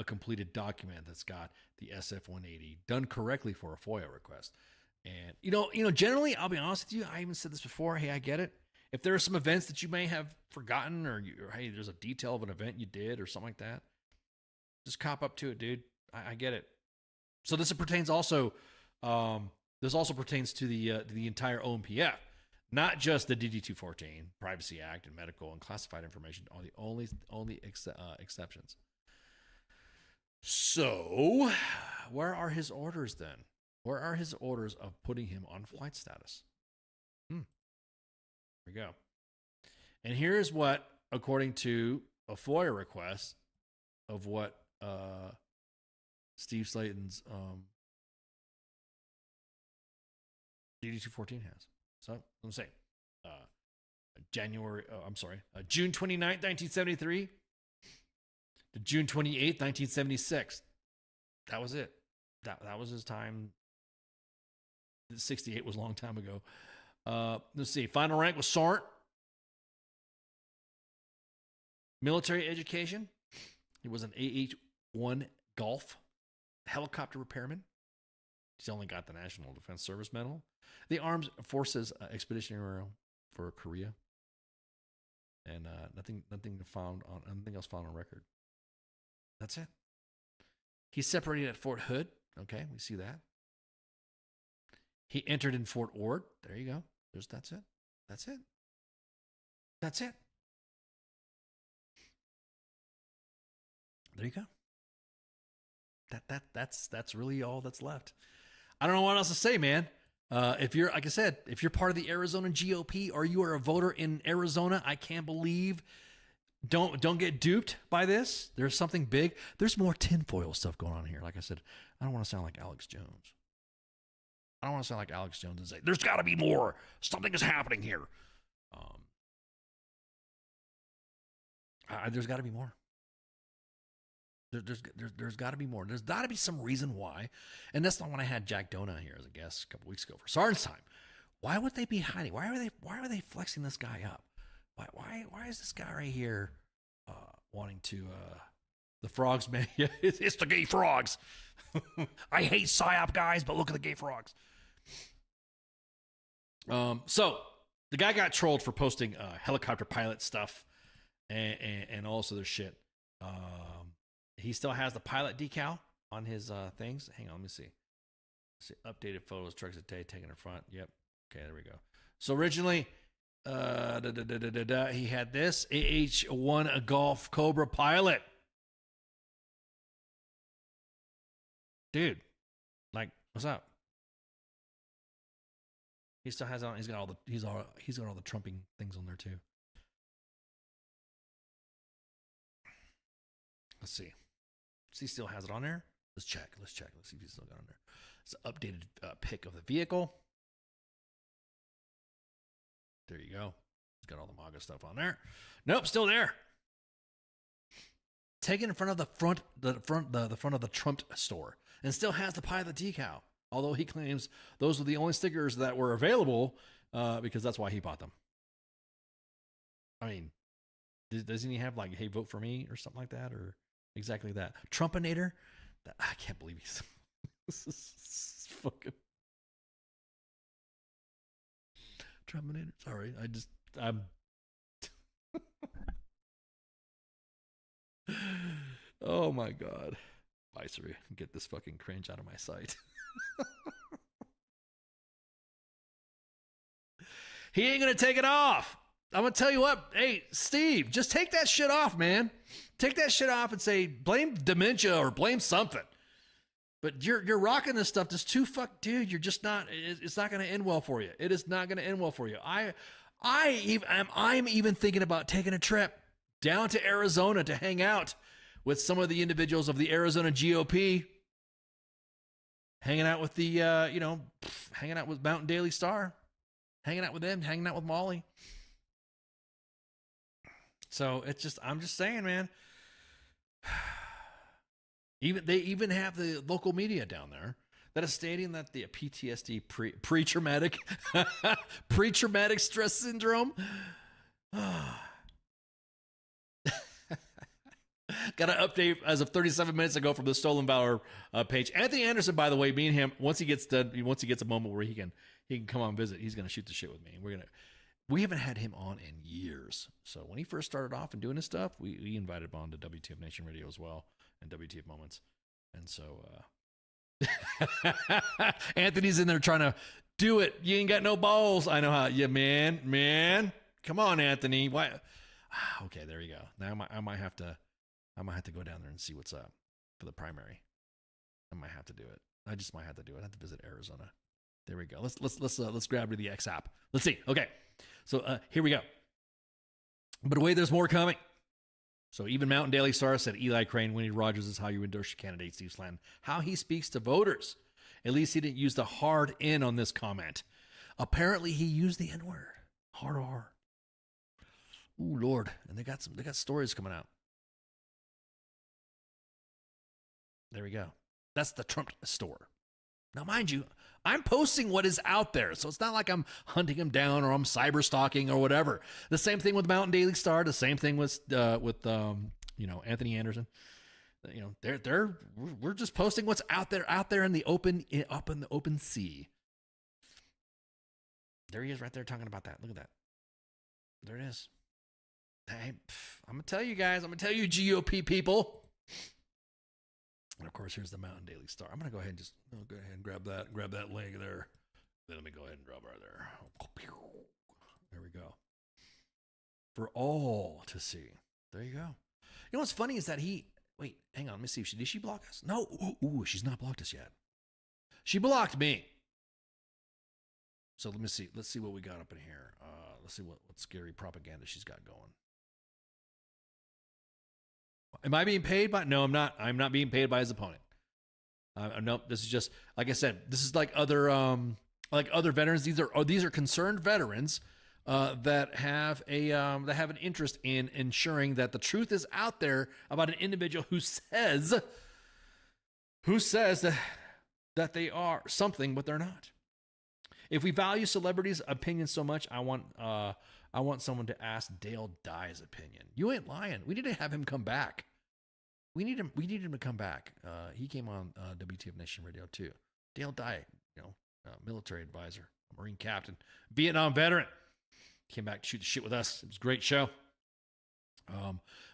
completed document that's got the SF-180 done correctly for a FOIA request. And you know, generally, I'll be honest with you. I even said this before. Hey, I get it. If there are some events that you may have forgotten, or hey, there's a detail of an event you did, or something like that, just cop up to it, dude. I get it. So this pertains also. This also pertains to the entire OMPF, not just the DD-214, Privacy Act, and medical and classified information are the only exceptions. So, where are his orders then? Where are his orders of putting him on flight status? Here we go. And here's what, according to a FOIA request of what Steve Slayton's DD-214 has. So, let me say, June 29th, 1973 to June 28th, 1976. That was it. That was his time. 68 was a long time ago. Let's see. Final rank was Sergeant. Military education. He was an AH-1 Golf helicopter repairman. He's only got the National Defense Service Medal. The Armed Forces Expeditionary for Korea. And nothing else found on record. That's it. He's separated at Fort Hood. Okay, we see that. He entered in Fort Ord. There you go. That's it. That's it. That's it. There you go. That's really all that's left. I don't know what else to say, man. If you're, like I said, if you're part of the Arizona GOP or you are a voter in Arizona, I can't believe. Don't get duped by this. There's something big. There's more tinfoil stuff going on here. Like I said, I don't want to sound like Alex Jones. I don't want to sound like Alex Jones and say, there's got to be more. Something is happening here. There's got to be more. There's got to be more. There's got to be some reason why. And that's not when I had Jack Dona here as a guest a couple weeks ago for Sergeant's time. Why would they be hiding? Why are they flexing this guy up? Why is this guy right here wanting to the frogs, man? It's the gay frogs. I hate PSYOP guys, but look at the gay frogs. So the guy got trolled for posting helicopter pilot stuff and also their shit. He still has the pilot decal on his things. Hang on, let me see. Updated photos, trucks a day taken in front. Yep. Okay, there we go. So originally, he had this AH-1 Golf Cobra pilot. Dude, like, what's up? He still has on. He's got all the trumping things on there too. Let's see. He still has it on there. Let's check. Let's see if he's still got it on there. It's an updated pic of the vehicle. There you go. He's got all the MAGA stuff on there. Nope, still there. Taken in front of the front of the Trump store, and still has the pilot decal. Although he claims those were the only stickers that were available, because that's why he bought them. I mean, doesn't he have like, "Hey, vote for me" or something like that, or exactly that? Trumpinator. I can't believe he's this is fucking Trumpinator. Sorry, I'm. Oh my God, Viceroy, get this fucking cringe out of my sight. He ain't gonna take it off. I'm gonna tell you what. Hey, Steve, just take that shit off, man. Take that shit off and say blame dementia or blame something. But you're rocking this stuff. This dude. You're just not. It's not gonna end well for you. It is not gonna end well for you. I'm even thinking about taking a trip down to Arizona to hang out with some of the individuals of the Arizona GOP. Hanging out with hanging out with Mountain Daily Star. Hanging out with them, hanging out with Molly. So I'm just saying, man. They even have the local media down there that is stating that the PTSD pre-traumatic pre-traumatic stress syndrome. Got an update as of 37 minutes ago from the Stolen Valor page. Anthony Anderson, by the way, me and him, once he gets a moment where he can come on visit, he's gonna shoot the shit with me. We haven't had him on in years. So when he first started off and doing his stuff, we invited him on to W.T.F Nation Radio as well and W.T.F Moments. And so Anthony's in there trying to do it. You ain't got no balls. I know how. Yeah, man. Come on, Anthony. Why? Okay, there you go. Now I might have to go down there and see what's up for the primary. I might have to do it. I just might have to do it. I have to visit Arizona. There we go. Let's grab to the X app. Let's see. Okay. So here we go. But wait, there's more coming. So even Mountain Daily Star said Eli Crane, Winnie Rogers is how you endorse your candidate, Steve Slanton. How he speaks to voters. At least he didn't use the hard N on this comment. Apparently he used the N-word. Hard R. Ooh, Lord. And they got stories coming out. There we go. That's the Trump store. Now, mind you, I'm posting what is out there, so it's not like I'm hunting him down or I'm cyber stalking or whatever. The same thing with Mountain Daily Star. The same thing with Anthony Anderson. We're just posting what's out there in the open, up in the open sea. There he is, right there, talking about that. Look at that. There it is. Hey, I'm gonna tell you guys. I'm gonna tell you, GOP people. And of course, here's the Mountain Daily Star. I'm going to go ahead and go ahead and grab that leg there. Then let me go ahead and drop right there. There we go. For all to see. There you go. You know what's funny is that wait, hang on. Let me see. Did she block us? No. Ooh, she's not blocked us yet. She blocked me. So let me see. Let's see what we got up in here. Let's see what scary propaganda she's got going. Am I being paid by? No, I'm not. I'm not being paid by his opponent. No, this is just, like I said, this is like other veterans. These are concerned veterans that have an interest in ensuring that the truth is out there about an individual who says that they are something, but they're not. If we value celebrities' opinions so much, I want someone to ask Dale Dye's opinion. You ain't lying. We need to have him come back. We need him to come back. He came on W.T.F Nation Radio too. Dale Dye, military advisor, Marine captain, Vietnam veteran. Came back to shoot the shit with us. It was a great show.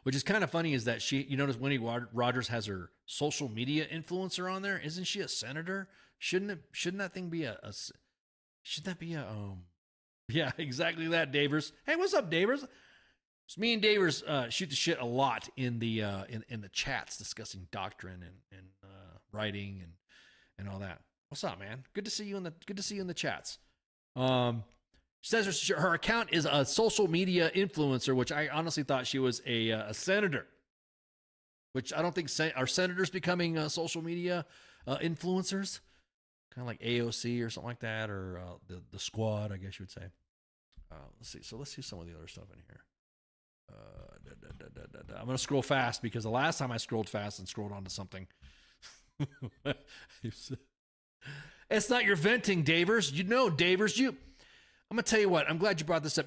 Which is kind of funny is that you notice Wendy Rogers has her social media influencer on there. Isn't she a senator? Shouldn't that thing be yeah, exactly that, Davers. Hey, what's up, Davers? So me and Davers shoot the shit a lot in the chats discussing doctrine and writing and all that. What's up, man? Good to see you in the chats. She says her account is a social media influencer, which I honestly thought she was a senator. Which I don't think are senators becoming social media influencers, kind of like AOC or something like that, or the squad, I guess you would say. Let's see. So let's see some of the other stuff in here. I'm gonna scroll fast because the last time I scrolled fast and scrolled onto something. It's not your venting, Davers. Davers, I'm gonna tell you what. I'm glad you brought this up.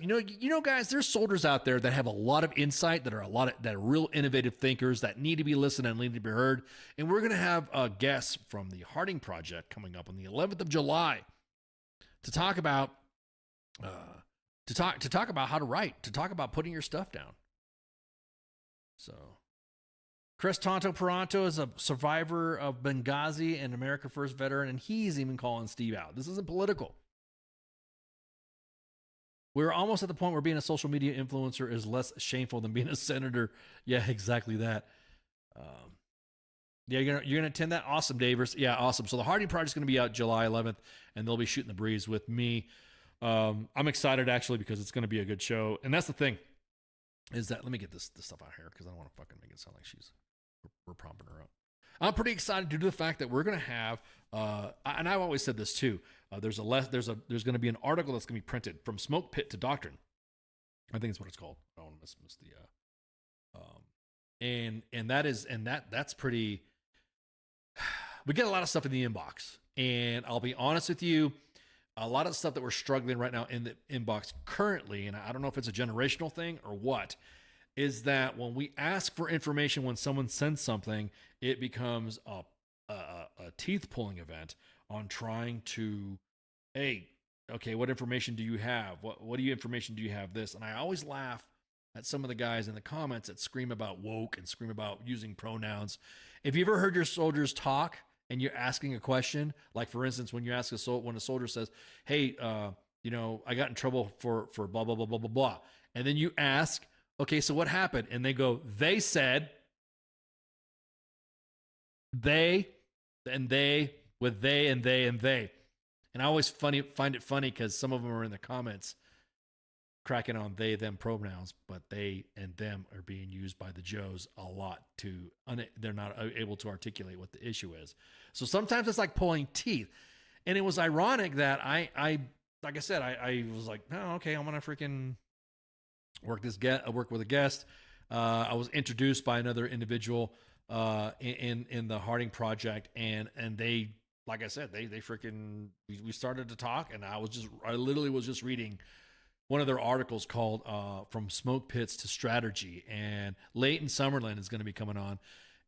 Guys, there's soldiers out there that have a lot of insight, that are real innovative thinkers that need to be listened and need to be heard. And we're gonna have guests from the Harding Project coming up on the 11th of July to talk about how to write, to talk about putting your stuff down. So, Chris Peranto is a survivor of Benghazi and America First veteran, and he's even calling Steve out. This isn't political. We're almost at the point where being a social media influencer is less shameful than being a senator. Yeah, exactly that. Yeah, you're gonna attend that? Awesome, Davers. Yeah, awesome. So the Harding Project's gonna be out July 11th, and they'll be shooting the breeze with me. I'm excited actually because it's gonna be a good show. And that's the thing, is that let me get this stuff out here because I don't want to fucking make it sound like we're prompting her up. I'm pretty excited due to the fact that we're gonna have, and I've always said this too. There's going to be an article that's going to be printed from Smoke Pit to Doctrine. I think it's what it's called. I don't want to miss the that's pretty. We get a lot of stuff in the inbox, and I'll be honest with you, a lot of stuff that we're struggling right now in the inbox currently, and I don't know if it's a generational thing or what, is that when we ask for information when someone sends something, it becomes a teeth pulling event on trying to, hey, okay, what information do you have? What information do you have this? And I always laugh at some of the guys in the comments that scream about woke and scream about using pronouns. If you ever heard your soldiers talk and you're asking a question, like for instance, when you ask when a soldier says, hey, I got in trouble for blah, blah, blah, blah, blah, blah. And then you ask, okay, so what happened? And they go, they said, they, and they, with they and they and they. And I always find it funny because some of them are in the comments cracking on they, them pronouns, but they and them are being used by the Joes a lot they're not able to articulate what the issue is. So sometimes it's like pulling teeth. And it was ironic that I like I said, I was like, oh, okay, I'm going to freaking work with a guest. I was introduced by another individual in the Harding Project, and they, like I said, they freaking, we started to talk, and I literally was just reading one of their articles called From Smoke Pits to Strategy, and Leighton Summerlin is going to be coming on,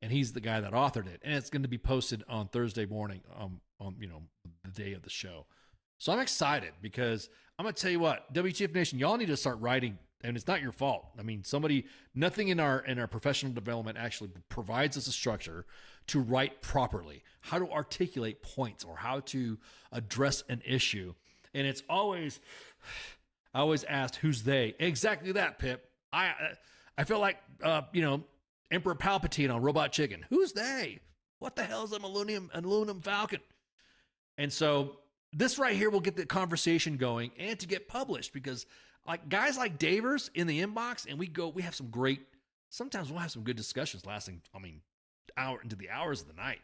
and he's the guy that authored it, and it's going to be posted on Thursday morning on the day of the show. So I'm excited because I'm going to tell you what, WTF Nation, y'all need to start writing, and it's not your fault. I mean, nothing in our professional development actually provides us a structure to write properly, how to articulate points or how to address an issue. And it's always, I always asked, who's they? Exactly that, Pip. I feel like, Emperor Palpatine on Robot Chicken. Who's they? What the hell is a Millennium Falcon? And so this right here will get the conversation going and to get published, because like guys like Davers in the inbox, and we have some great, sometimes we'll have some good discussions lasting, hour into the hours of the night.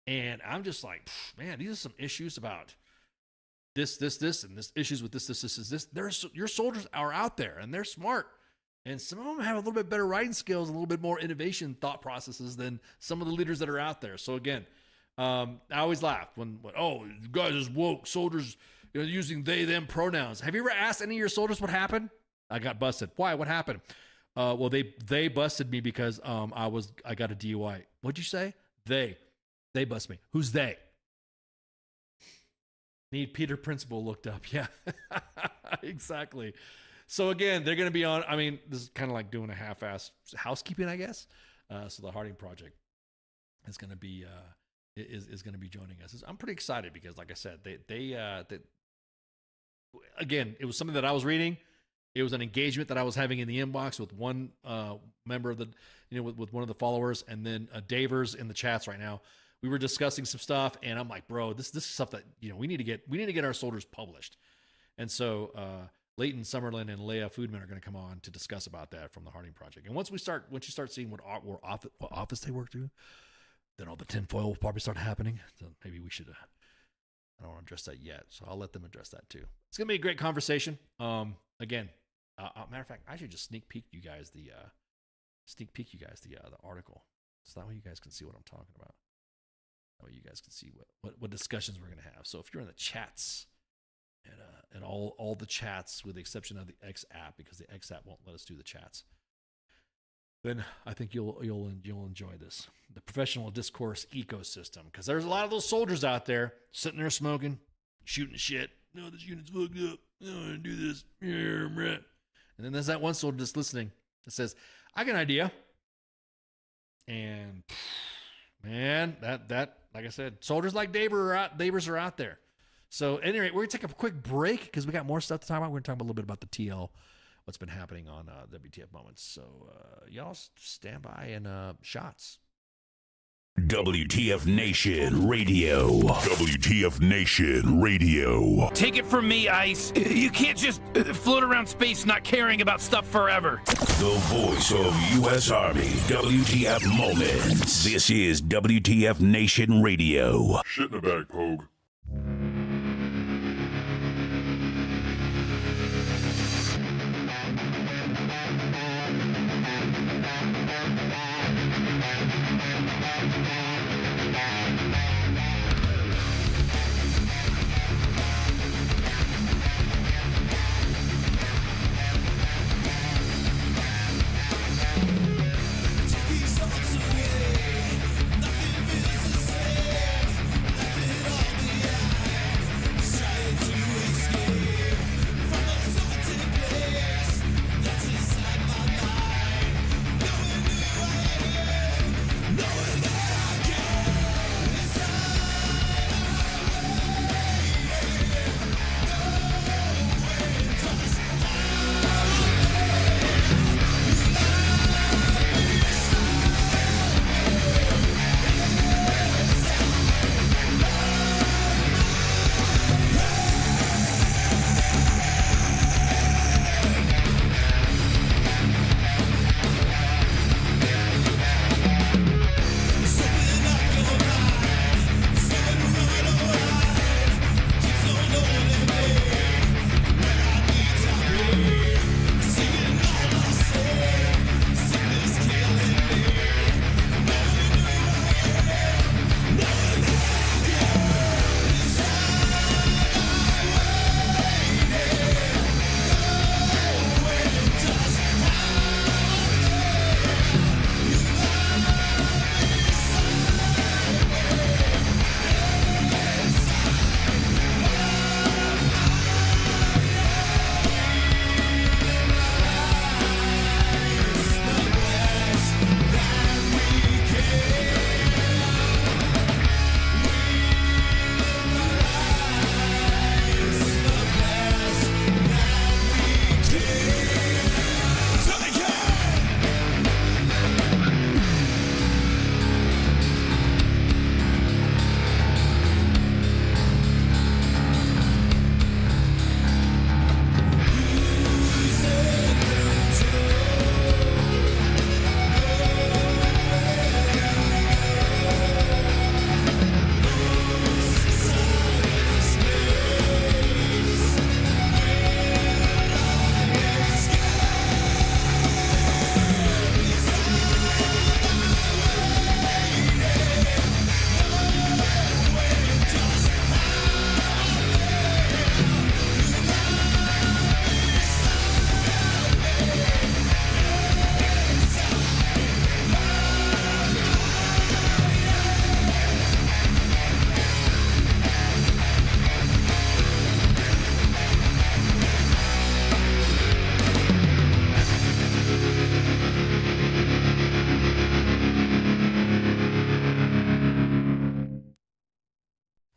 And I'm just like, man, these are some issues about this, and this issues with this. Your soldiers are out there and they're smart. And some of them have a little bit better writing skills, a little bit more innovation thought processes than some of the leaders that are out there. So again, I always laugh when you guys is woke, soldiers using they, them pronouns. Have you ever asked any of your soldiers what happened? I got busted. Why? What happened? Well, they busted me because I got a DUI. What'd you say? They busted me. Who's they? Need Peter Principle looked up. Yeah, exactly. So again, they're going to be on. I mean, this is kind of like doing a half-ass housekeeping, I guess. So the Harding Project is going to be is going to be joining us. I'm pretty excited because, like I said, they again, it was something that I was reading. It was an engagement that I was having in the inbox with one member of the, with one of the followers, and then Davers in the chats right now. We were discussing some stuff, and I'm like, bro, this is stuff that we need to get our soldiers published. And so Leighton Summerlin and Leah Foodman are going to come on to discuss about that from the Harding Project. And once you start seeing what office they work through, then all the tinfoil will probably start happening. So maybe we should. I don't want to address that yet, so I'll let them address that too. It's going to be a great conversation. Again, matter of fact, I should just sneak peek you guys the article. So that way you guys can see what I'm talking about. That way you guys can see what discussions we're going to have. So if you're in the chats, and all the chats with the exception of the X app, because the X app won't let us do the chats, then I think you'll enjoy this. The professional discourse ecosystem, because there's a lot of those soldiers out there sitting there smoking, shooting shit. No, this unit's fucked up. I don't want to do this. And then there's that one soldier just listening that says, I got an idea. And man, that like I said, soldiers like Davers are out there. So at any rate, we're going to take a quick break because we got more stuff to talk about. We're going to talk about a little bit about the TL, what's been happening on WTF Moments. So y'all stand by and shots. WTF Nation Radio. WTF Nation Radio. Take it from me, Ice. You can't just float around space not caring about stuff forever. The voice of U.S. Army. WTF Moments. This is WTF Nation Radio. Shit in the bag, Pogue. Nothing feels the same. Let it all be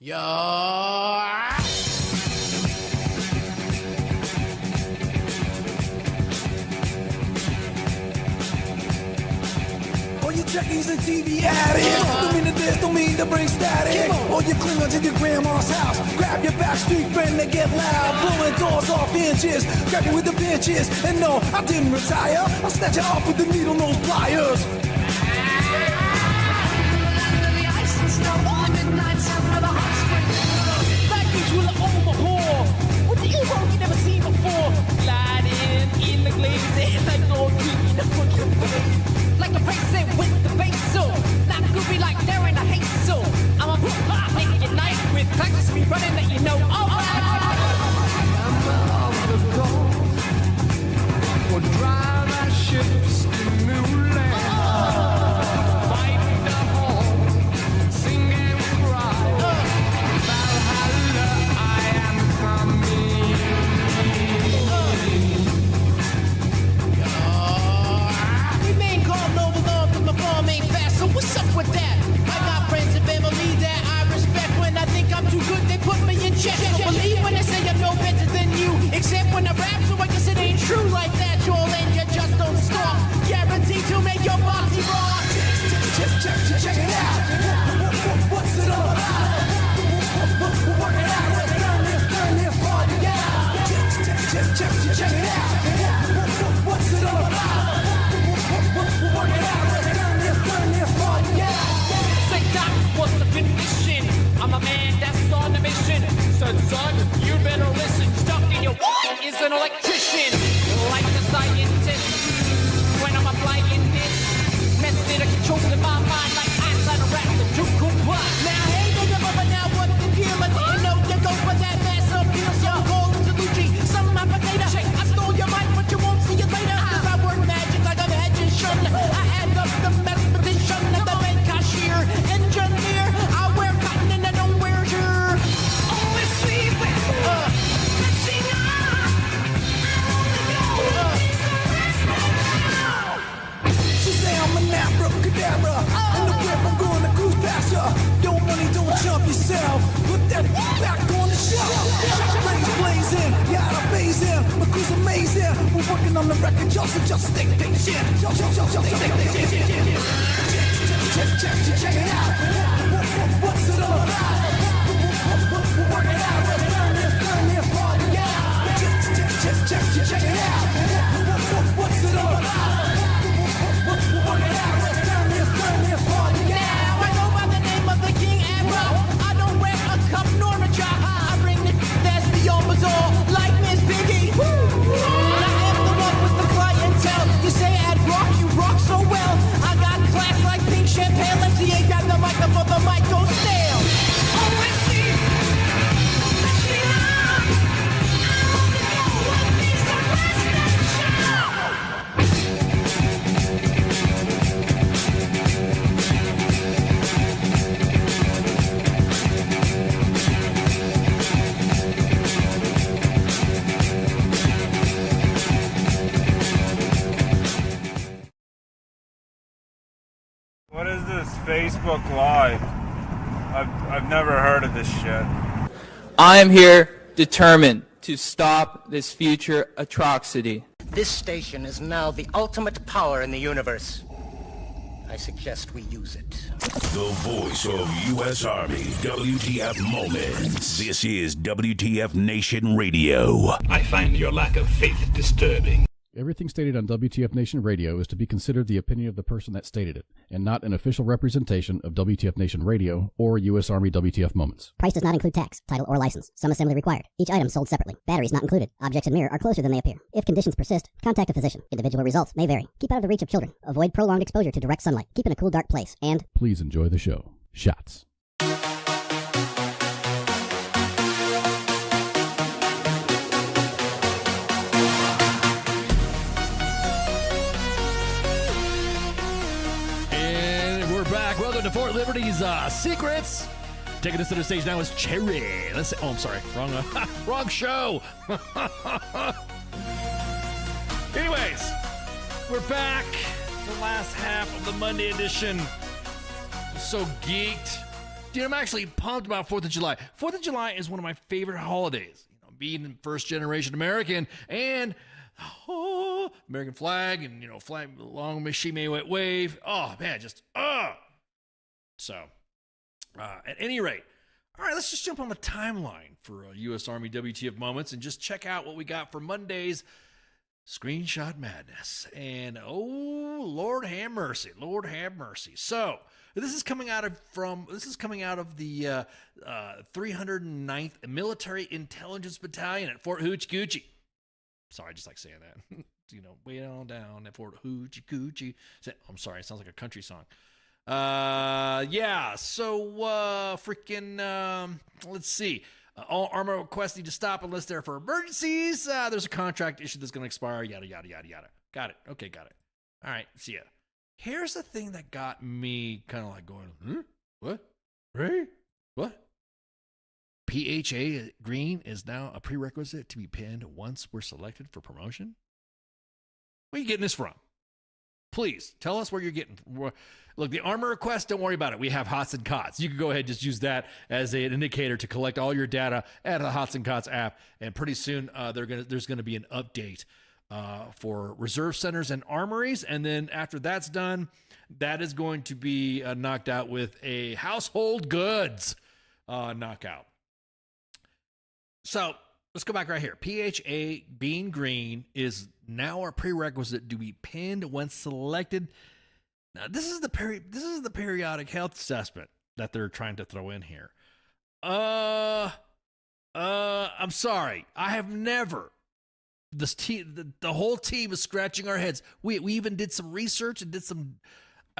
All you techies and TV addicts, don't mean to this, don't mean to bring static. All you Klingons in your grandma's house, grab your backstreet friend and get loud, blowing doors off inches, grab you with the pinches. And no, I didn't retire, I'll snatch you off with the needle nose pliers. With the evil you never seen before, gliding in the glaze, like gold in the fucking face. Like a person with the face, so not goofy like they're in a haste, so I'm a pop, making it nice with practice me running that you know. We'll drive our ships to new land. Fight the home, sing and cry. Valhalla, I am coming. Remain calm, no belong, cause my form ain't fast, so what's up with that? I got friends and family that I respect. When I think I'm too good, they put me in check. Don't believe when I say I'm no better than you, except when I rap, so I guess it ain't true like that. Joel, and you just don't stop. Guaranteed to make your body rock. Check it out. What's it all about? Work it out. Let's turn this party out. Check it out. What's it all about? Work it out. Let's turn this party out. Say, Doc, what's the condition? I'm a man that's on a mission. Said, son, you better listen. Stuck in your wall is an electrician. Like the scientist, when I'm applying this method of controlling my mind, like Einstein around the Juku Plus. Now, hey, nigga, but now what the deal? I didn't know you go for that mass appeal. So I'm calling to Lucci, some of my potato. I stole your mic, but you won't see it later. Cause I work magic like a magician. I add up the mathematician and the bank cashier, engineer. I wear cotton and I don't wear your. Always sweet with matching up. She say I'm an abracadabra, in the whip I'm going to cruise past ya. Yo, money, don't jump yourself, put that back on the shelf. Flames blazing, yeah, I phase in, my crew's amazing. We're working on the record, y'all, so just stay patient. Check it out. What's it all about? Work it out, let's turn this party out. Check it out. What's it all about? Work it out, let's turn this party out. Now I go by the name of the King Admiral. I don't wear a cup nor a job. I bring the that's beyond bizarre, like Miss Piggy. I am the one with the clientele. You say I'd rock, you rock so well. I got class like pink champagne. Let's see, ain't got the microphone, the mic goes stale. Always see, let's be on. I'm on the go, what needs the rest of the show? What is this Facebook Live? I've never heard of this shit. I am here determined to stop this future atrocity. This station is now the ultimate power in the universe. I suggest we use it. The voice of U.S. Army, WTF Moments. This is WTF Nation Radio. I find your lack of faith disturbing. Everything stated on WTF Nation Radio is to be considered the opinion of the person that stated it, and not an official representation of WTF Nation Radio or U.S. Army WTF Moments. Price does not include tax, title, or license. Some assembly required. Each item sold separately. Batteries not included. Objects in mirror are closer than they appear. If conditions persist, contact a physician. Individual results may vary. Keep out of the reach of children. Avoid prolonged exposure to direct sunlight. Keep in a cool, dark place. And please enjoy the show. Shots. Welcome to Fort Liberty's Secrets. Taking us to the stage now is Cherry. Let's say, I'm sorry, wrong show. Anyways, we're back. The last half of the Monday edition. So geeked. Dude, I'm actually pumped about 4th of July. 4th of July is one of my favorite holidays. You know, being a first-generation American and American flag and, flag long may she may wave. Oh, man, just, So, at any rate, all right, let's just jump on the timeline for U.S. Army WTF moments and just check out what we got for Monday's Screenshot Madness. And, oh, Lord have mercy. Lord have mercy. So, this is coming out of the 309th Military Intelligence Battalion at Fort Hoochie Coochie. Sorry, I just like saying that. Way on down at Fort Hoochie Coochie. I'm sorry, it sounds like a country song. Yeah, so let's see. All armor requests need to stop unless they're for emergencies. There's a contract issue that's going to expire, yada, yada, yada, yada. Got it. Okay, got it. All right, see ya. Here's the thing that got me kind of like going, what? Right? What? PHA green is now a prerequisite to be pinned once we're selected for promotion? Where are you getting this from? Please, tell us where you're getting. Look, the armor request, don't worry about it. We have HOTS and COTS. You can go ahead and just use that as an indicator to collect all your data at the HOTS and COTS app. And pretty soon, there's going to be an update for reserve centers and armories. And then after that's done, that is going to be knocked out with a household goods knockout. So let's go back right here. PHA being green is now a prerequisite to be pinned when selected. Now, this is the periodic health assessment that they're trying to throw in here. I'm sorry. I have never. This team, the whole team is scratching our heads. We even did some research and did some.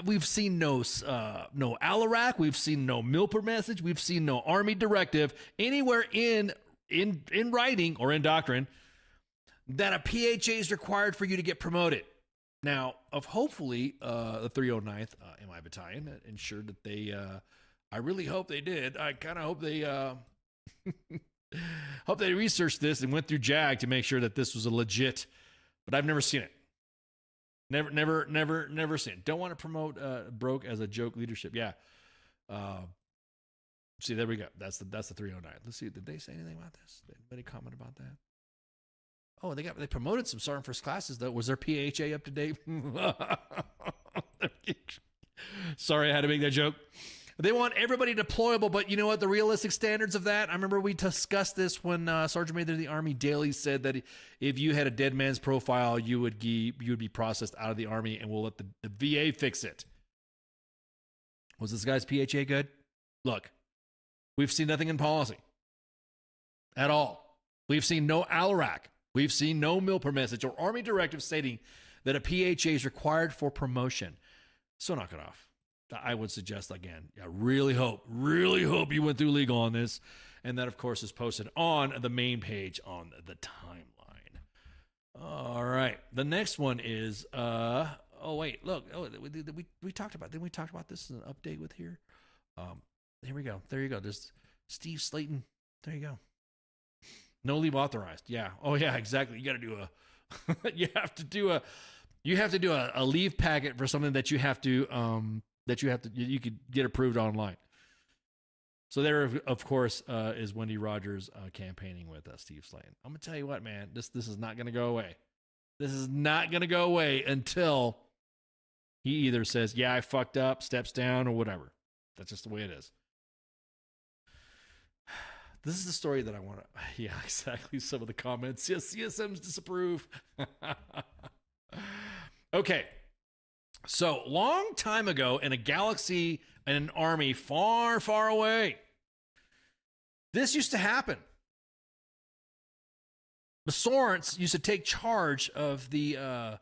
We've seen no ALARAC. We've seen no MILPER message. We've seen no Army directive anywhere in writing or in doctrine that a PHA is required for you to get promoted. Now, hopefully the 309th MI Battalion ensured that they, I really hope they did. I kind of hope they, hope they researched this and went through JAG to make sure that this was a legit, but I've never seen it. Never seen it. Don't want to promote broke as a joke leadership. Yeah. See, there we go. That's the 309. Let's see. Did they say anything about this? Did anybody comment about that? Oh, they promoted some sergeant first classes though. Was their PHA up to date? Sorry, I had to make that joke. They want everybody deployable, but you know what? The realistic standards of that. I remember we discussed this when Sergeant Major of the Army Daily said that if you had a dead man's profile, you would be processed out of the Army, and we'll let the VA fix it. Was this guy's PHA good? Look. We've seen nothing in policy at all. We've seen no ALARAC. We've seen no MILPER message or Army directive stating that a PHA is required for promotion. So knock it off. I would suggest, again, I really hope you went through legal on this. And that, of course, is posted on the main page on the timeline. All right. The next one is, oh, wait, look. Oh, we talked about, didn't we talk about this in an update with here? Here we go. There you go. There's Steve Slayton. There you go. No leave authorized. Yeah. Oh yeah, exactly. You got to do you have to do a leave packet for something that you could get approved online. So there, of course, is Wendy Rogers campaigning with Steve Slayton. I'm gonna tell you what, man. This is not gonna go away. This is not gonna go away until he either says, "Yeah, I fucked up," steps down, or whatever. That's just the way it is. This is the story that I want to... Yeah, exactly. Some of the comments. Yes, CSMs disapprove. Okay. So, long time ago, in a galaxy and an army far, far away, this used to happen. The Sorents used to take charge of the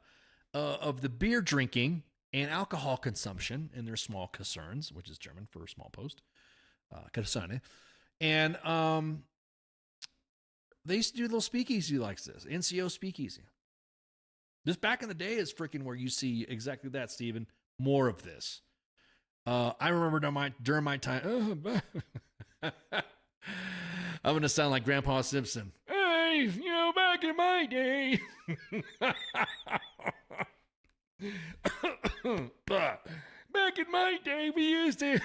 beer drinking and alcohol consumption in their small Kaserns, which is German for small post. Kaserne. And they used to do a little speakeasy like this, NCO speakeasy. This back in the day is freaking where you see exactly that, Stephen. More of this. I remember during my time. I'm going to sound like Grandpa Simpson. Hey, back in my day. Back in my day, we used to.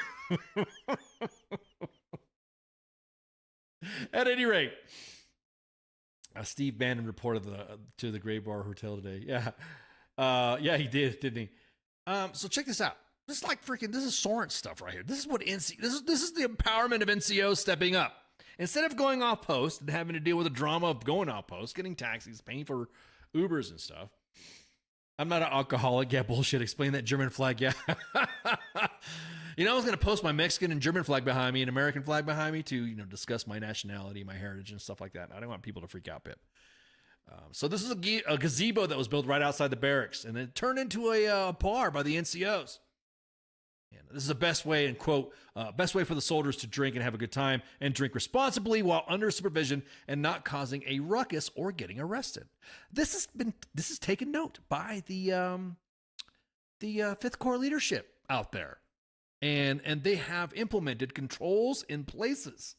At any rate, Steve Bannon reported to the Gray Bar Hotel today. Yeah, he did, didn't he? So check this out. This is like freaking. This is Soren stuff right here. This is what This is the empowerment of NCOs stepping up. Instead of going off post and having to deal with the drama of going off post, getting taxis, paying for Ubers and stuff. I'm not an alcoholic. Yeah, bullshit. Explain that German flag. Yeah. I was going to post my Mexican and German flag behind me and American flag behind me to, discuss my nationality, my heritage, and stuff like that. I don't want people to freak out, Pip. So this is a gazebo that was built right outside the barracks, and it turned into a bar by the NCOs. And this is the best way, and quote, best way for the soldiers to drink and have a good time and drink responsibly while under supervision and not causing a ruckus or getting arrested. This is taken note by the Fifth Corps leadership out there. And they have implemented controls in place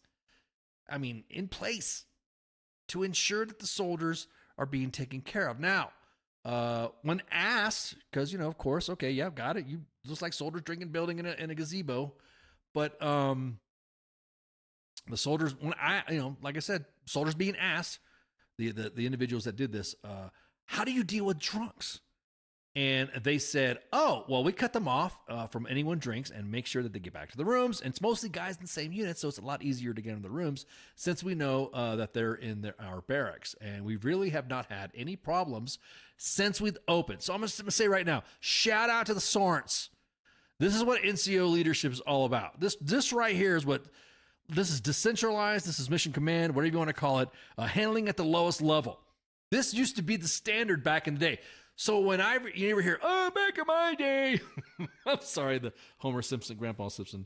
to ensure that the soldiers are being taken care of. Now, when asked, because, of course, okay, yeah, got it. You looks like soldiers drinking building in a gazebo. But the soldiers, like I said, soldiers being asked, the individuals that did this, how do you deal with drunks? And they said, oh, well, we cut them off from anyone drinks and make sure that they get back to the rooms. And it's mostly guys in the same unit, so it's a lot easier to get in the rooms since we know that they're in our barracks. And we really have not had any problems since we've opened. So I'm going to say right now, shout out to the Sorents. This is what NCO leadership is all about. This right here is this is decentralized. This is mission command, whatever you want to call it, handling at the lowest level. This used to be the standard back in the day. So when you ever hear, oh, back in my day, I'm sorry, the Homer Simpson, Grandpa Simpson,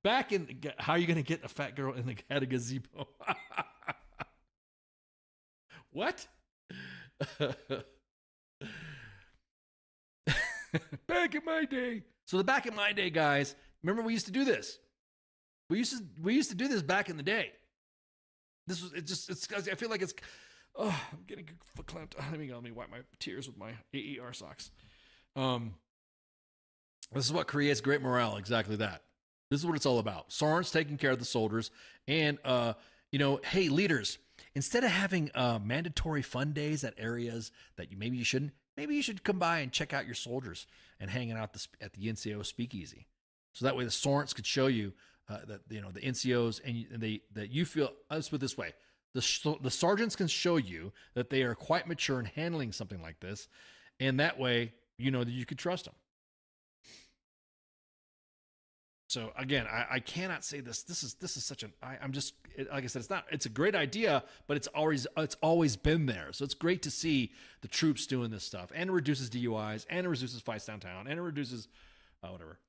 back in, how are you going to get a fat girl at a gazebo? What? Back in my day. So the back in my day, guys, remember we used to do this. We used to do this back in the day. I feel like it's, oh, I'm getting foot clamped. Let me wipe my tears with my AER socks. This is what creates great morale. Exactly that. This is what it's all about. Sorens taking care of the soldiers. And, hey, leaders, instead of having mandatory fun days at areas that you shouldn't, maybe you should come by and check out your soldiers and hang out at the NCO speakeasy. So that way the Sorens could show you that, the NCOs that you feel, let's put it this way. The sergeants can show you that they are quite mature in handling something like this, and that way you know that you could trust them. So again, I cannot say this. This is such an. I'm just like I said. It's a great idea, but it's always been there. So it's great to see the troops doing this stuff, and it reduces DUIs, and it reduces fights downtown, and it reduces whatever.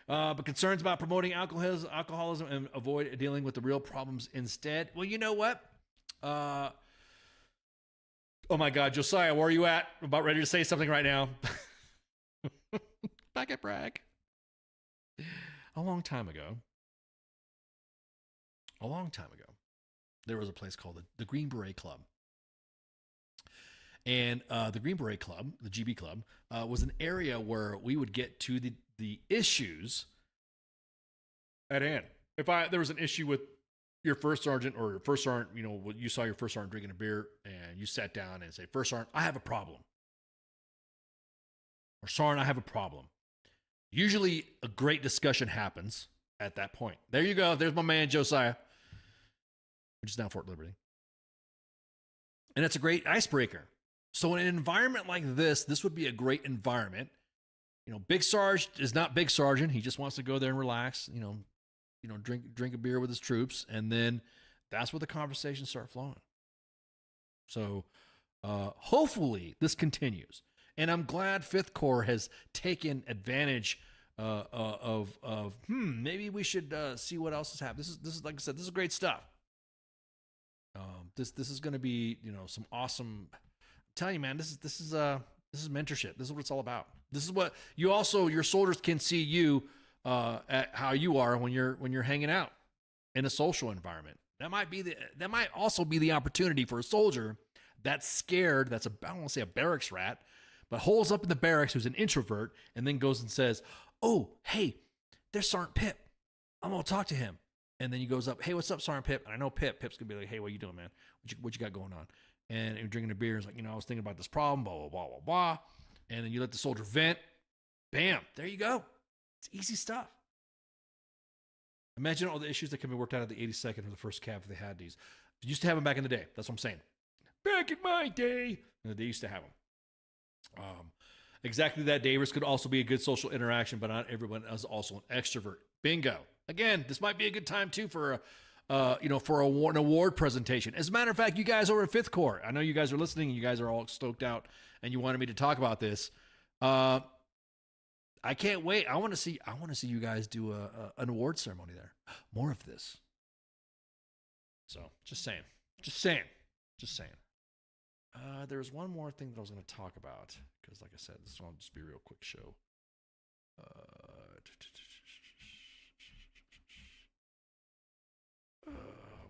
But concerns about promoting alcoholism and avoid dealing with the real problems instead. Well, you know what? Oh my God, Josiah, where are you at? I'm about ready to say something right now. Back at Bragg. A long time ago, there was a place called the Green Beret Club. And the Green Beret Club, the GB Club, was an area where we would get to the issues at hand. If there was an issue with your first sergeant or your first sergeant, you saw your first sergeant drinking a beer and you sat down and say, First Sergeant, I have a problem. Or Sergeant, I have a problem. Usually a great discussion happens at that point. There you go. There's my man, Josiah, which is now Fort Liberty. And it's a great icebreaker. So in an environment like this would be a great environment. Big Sarge is not Big Sergeant. He just wants to go there and relax, drink a beer with his troops. And then that's where the conversations start flowing. So hopefully this continues. And I'm glad Fifth Corps has taken advantage of maybe we should see what else has happened. This is like I said, this is great stuff. This is going to be some awesome. I'm telling you, man, this is mentorship. This is what it's all about. This is what your soldiers can see you at how you are when you're hanging out in a social environment. That might also be the opportunity for a soldier that's scared. That's I don't want to say a barracks rat, but holes up in the barracks, who's an introvert, and then goes and says, oh, hey, there's Sergeant Pip. I'm going to talk to him. And then he goes up, hey, what's up, Sergeant Pip? And I know Pip's going to be like, hey, what you doing, man? What you got going on? And you're drinking a beer. He's like, I was thinking about this problem, blah, blah, blah, blah, blah. And then you let the soldier vent. Bam, there you go. It's easy stuff. Imagine all the issues that can be worked out at the 82nd or the 1st Cav if they had these. They used to have them back in the day. That's what I'm saying. Back in my day, they used to have them. Exactly that, Davis could also be a good social interaction, but not everyone is also an extrovert. Bingo. Again, this might be a good time too for an award presentation. As a matter of fact, you guys over at 5th Corps, I know you guys are listening. You guys are all stoked out, and you wanted me to talk about this. I can't wait. I want to see you guys do an award ceremony there. More of this. So, just saying. There's one more thing that I was going to talk about because, like I said, this will just be a real quick show.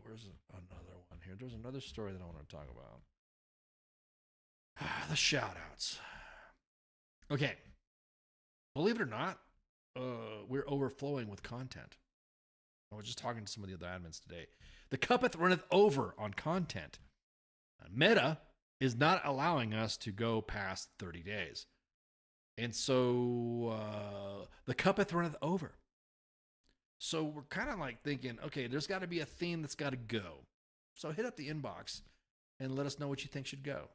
Where's another one here? There's another story that I want to talk about. The shout-outs. Okay. Believe it or not, we're overflowing with content. I was just talking to some of the other admins today. The cuppeth runneth over on content. Meta is not allowing us to go past 30 days. And so the cuppeth runneth over. So we're kind of like thinking, okay, there's got to be a theme that's got to go. So hit up the inbox and let us know what you think should go.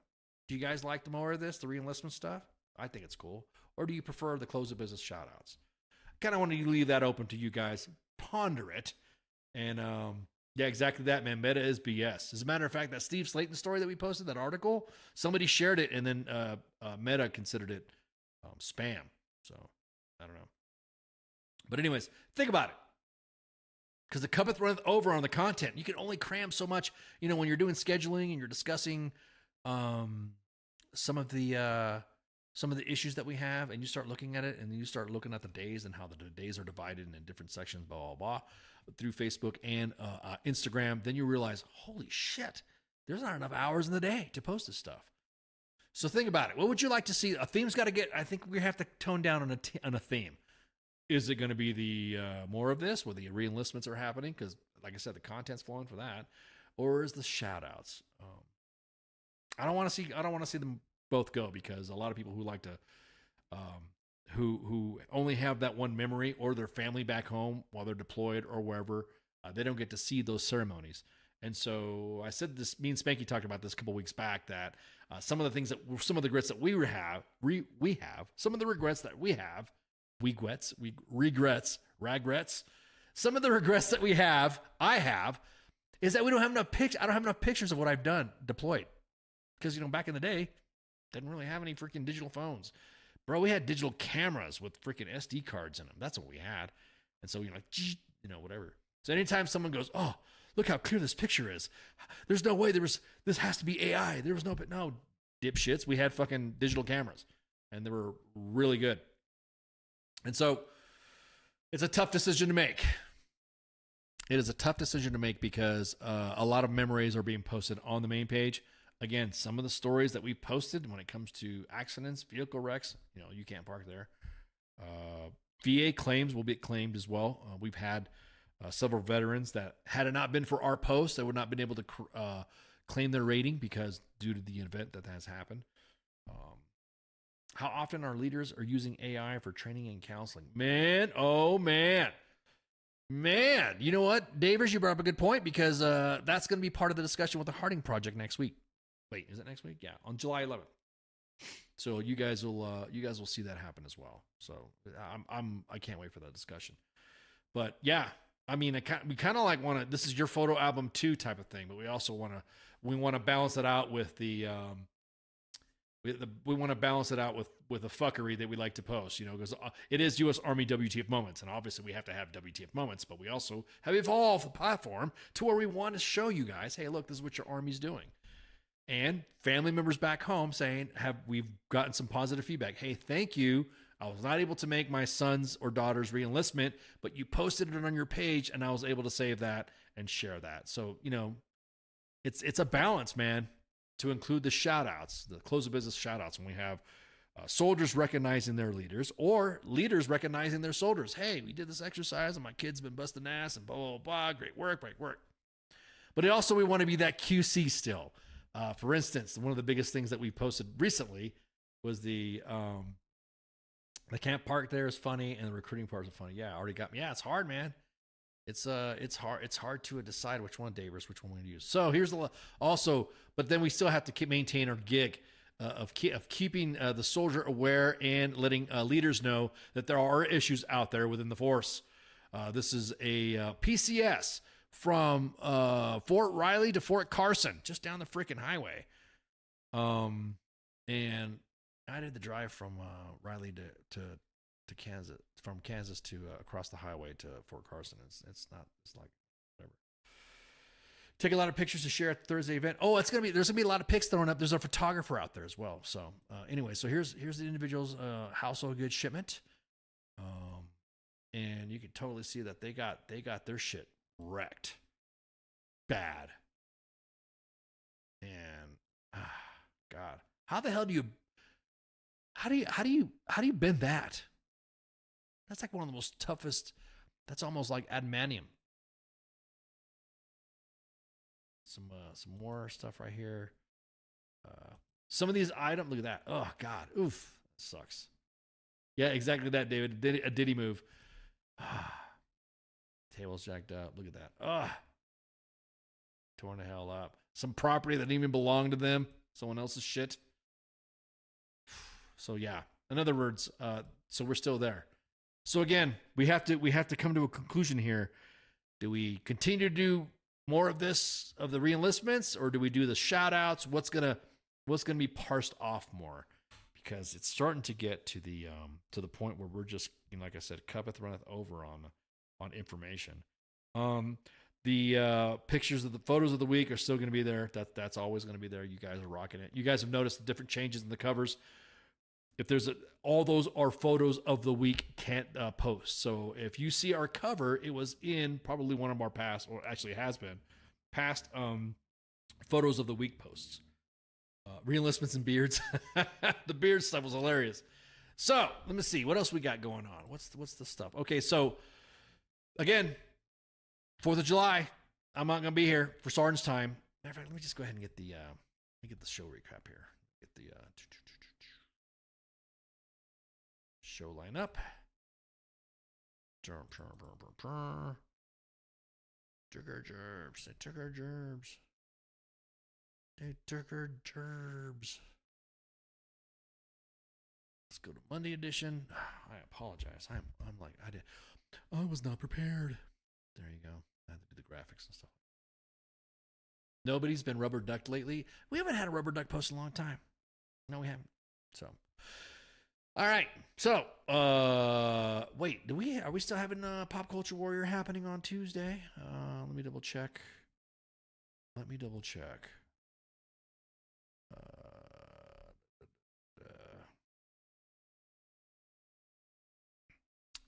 Do you guys like the more of this, the re-enlistment stuff? I think it's cool. Or do you prefer the close of business shout-outs? I kind of want to leave that open to you guys. Ponder it. And yeah, exactly that, man. Meta is BS. As a matter of fact, that Steve Slayton story that we posted, that article, somebody shared it, and then Meta considered it spam. So, I don't know. But anyways, think about it. Because the cuppeth runneth over on the content. You can only cram so much, when you're doing scheduling and you're discussing some of the issues that we have, and you start looking at it, and then you start looking at the days and how the days are divided in different sections, blah, blah, blah, through Facebook and Instagram. Then you realize, holy shit, there's not enough hours in the day to post this stuff. So think about it. What would you like to see? A theme's got to get, I think we have to tone down on a theme. Is it going to be the more of this where the re-enlistments are happening? Because, like I said, the content's flowing for that. Or is the shout-outs? I don't want to see them both go, because a lot of people who like to who only have that one memory, or their family back home while they're deployed or wherever, they don't get to see those ceremonies. And so I said this, me and Spanky talked about this a couple weeks back, that some of the things some of the regrets that we have, some of the regrets that we have, regrets, some of the regrets that I have, is that we don't have enough I don't have enough pictures of what I've done deployed. Because, back in the day, didn't really have any freaking digital phones. Bro, we had digital cameras with freaking SD cards in them. That's what we had. And so, whatever. So anytime someone goes, oh, look how clear this picture is. There's no way this has to be AI. There was no dipshits. We had fucking digital cameras, and they were really good. And so it's a tough decision to make. It is a tough decision to make because a lot of memories are being posted on the main page. Again, some of the stories that we posted when it comes to accidents, vehicle wrecks, you can't park there. VA claims will be claimed as well. We've had several veterans that, had it not been for our post, they would not have been able to claim their rating because due to the event that has happened. How often our leaders are using AI for training and counseling? Man, oh man. Man, you know what, Davers, you brought up a good point, because that's going to be part of the discussion with the Harding Project next week. Wait, is it next week? Yeah, on July 11th. So you guys will see that happen as well. So I can't wait for that discussion. But yeah, I mean, we kind of like want to. This is your photo album 2 type of thing, but we also want to balance it out with the. We want to balance it out with the fuckery that we like to post, because it is U.S. Army WTF moments, and obviously we have to have WTF moments, but we also have evolved the platform to where we want to show you guys, hey, look, this is what your Army's doing. And family members back home saying, we've gotten some positive feedback. Hey, thank you. I was not able to make my son's or daughter's re-enlistment, but you posted it on your page, and I was able to save that and share that. So, it's a balance, man, to include the shout-outs, the close of business shout-outs when we have soldiers recognizing their leaders, or leaders recognizing their soldiers. Hey, we did this exercise and my kid's been busting ass and blah, blah, blah. Great work, great work. But also we want to be that QC still. For instance, one of the biggest things that we posted recently was the camp park there is funny and the recruiting parts are funny. Yeah, already got me. Yeah, it's hard, man. It's hard to decide which one, Davers, which one we're going to use. So here's also, but then we still have to maintain our gig of keeping the soldier aware and letting leaders know that there are issues out there within the force. This is a PCS from Fort Riley to Fort Carson, just down the freaking highway. And I did the drive from Riley to Kansas, from Kansas to across the highway to Fort Carson. It's like whatever. Take a lot of pictures to share at the Thursday event. Oh, there's gonna be a lot of pics thrown up. There's a photographer out there as well. So anyway, so here's the individual's household goods shipment, and you can totally see that they got their shit wrecked, bad. And God, how the hell do you bend that? That's like one of the most toughest. That's almost like adamantium. Some more stuff right here. Some of these items, look at that. Oh God, oof, sucks. Yeah, exactly that, David. A Diddy move. Table's jacked up. Look at that. Torn the hell up. Some property that didn't even belong to them. Someone else's shit. So yeah. In other words, so we're still there. So again, we have to come to a conclusion here. Do we continue to do more of this, of the reenlistments, or do we do the shout outs? What's gonna be parsed off more? Because it's starting to get to the point where we're just, like I said, cuppeth runneth over on information. The pictures of the photos of the week are still going to be there. That's always going to be there. You guys are rocking it. You guys have noticed the different changes in the covers. If there's all those are photos of the week can't post. So if you see our cover, it was in probably one of our past, or actually has been past photos of the week posts. Reenlistments and beards. The beard stuff was hilarious. So let me see what else we got going on. What's the stuff? Okay, so again, 4th of July. I'm not gonna be here for Sergeant's time. Matter of fact, let me just go ahead and get the show recap here. Get the show lineup. Took our gerbs. They took our gerbs. They took our gerbs. Let's go to Monday edition. I apologize. I was not prepared. There you go. I had to do the graphics and stuff. Nobody's been rubber ducked lately. We haven't had a rubber duck post in a long time. No, we haven't. So, all right. So, wait. Are we still having Pop Culture Warrior happening on Tuesday? Let me double check.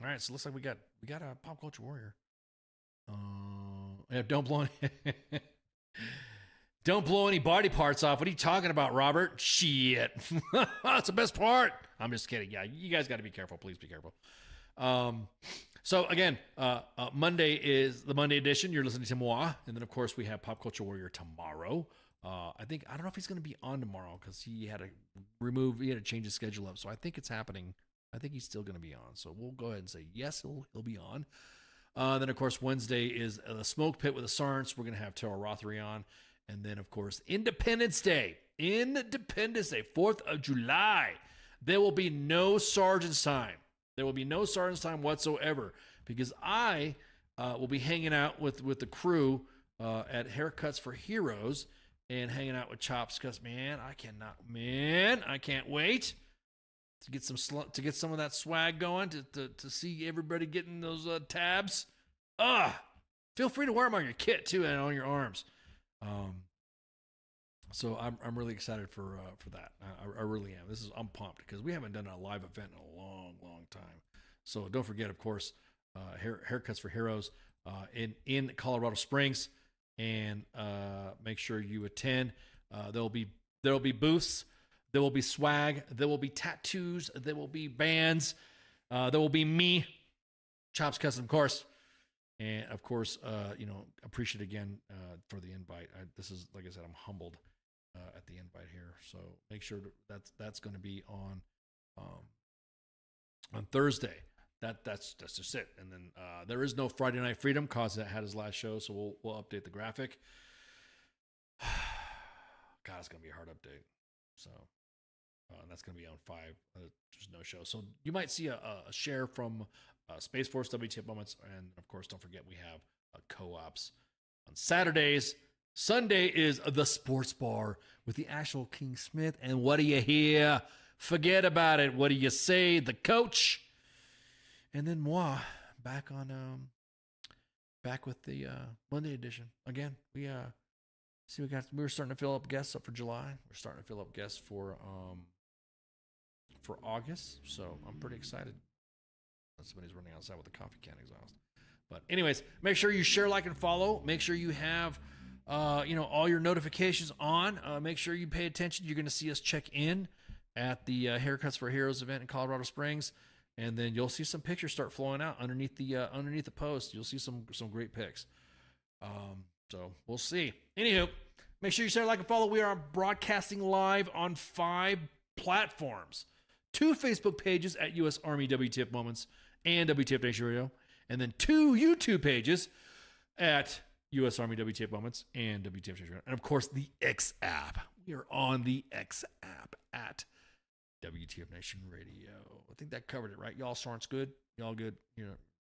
All right, so it looks like we got a Pop Culture Warrior. Yeah, don't blow any body parts off. What are you talking about, Robert? Shit. That's the best part. I'm just kidding. Yeah, you guys got to be careful. Please be careful. So again, Monday is the Monday edition. You're listening to moi, and then of course we have Pop Culture Warrior tomorrow. I don't know if he's going to be on tomorrow because he had to change his schedule up. So I think it's happening. I think he's still going to be on. So we'll go ahead and say yes, he'll be on. Then of course Wednesday is the Smoke Pit with the Sarns. We're going to have Tara Rothery on, and then of course Independence Day, 4th of July. There will be no Sergeant's time. There will be no Sergeant's time whatsoever because I will be hanging out with the crew at Haircuts for Heroes and hanging out with Chops because I can't wait to get some of that swag going to see everybody getting those tabs. Feel free to wear them on your kit too and on your arms. So I'm really excited for that. I really am. I'm pumped because we haven't done a live event in a long time. So don't forget, of course, Haircuts for Heroes in Colorado Springs, and make sure you attend. There'll be booths. There will be swag. There will be tattoos. There will be bands. There will be me, Chops Custom, of course. And, of course, appreciate again for the invite. This is, like I said, I'm humbled at the invite here. So make sure that's going to be on Thursday. That's just it. And then there is no Friday Night Freedom because that had his last show, so we'll update the graphic. God, it's going to be a hard update. So that's going to be on 5. There's no show. So you might see a share from Space Force WTF Moments. And, of course, don't forget we have co-ops on Saturdays. Sunday is the Sports Bar with the actual King Smith. And what do you hear? Forget about it. What do you say? The coach. And then moi back with the Monday edition. Again, we were starting to fill up guests up for July. We're starting to fill up guests for August. So I'm pretty excited. Somebody's running outside with a coffee can exhaust. But anyways, make sure you share, like, and follow. Make sure you have all your notifications on. Make sure you pay attention. You're going to see us check in at the Haircuts for Heroes event in Colorado Springs, and then you'll see some pictures start flowing out underneath the post. You'll see some great pics. So we'll see. Anywho, make sure you share, like, and follow. We are broadcasting live on 5 platforms: 2 Facebook pages at U.S. Army WTF Moments and WTF Nation Radio, and then 2 YouTube pages at U.S. Army WTF Moments and WTF Nation Radio, and of course the X app. We are on the X app at WTF Nation Radio. I think that covered it, right? Y'all Sorent's good. Y'all good.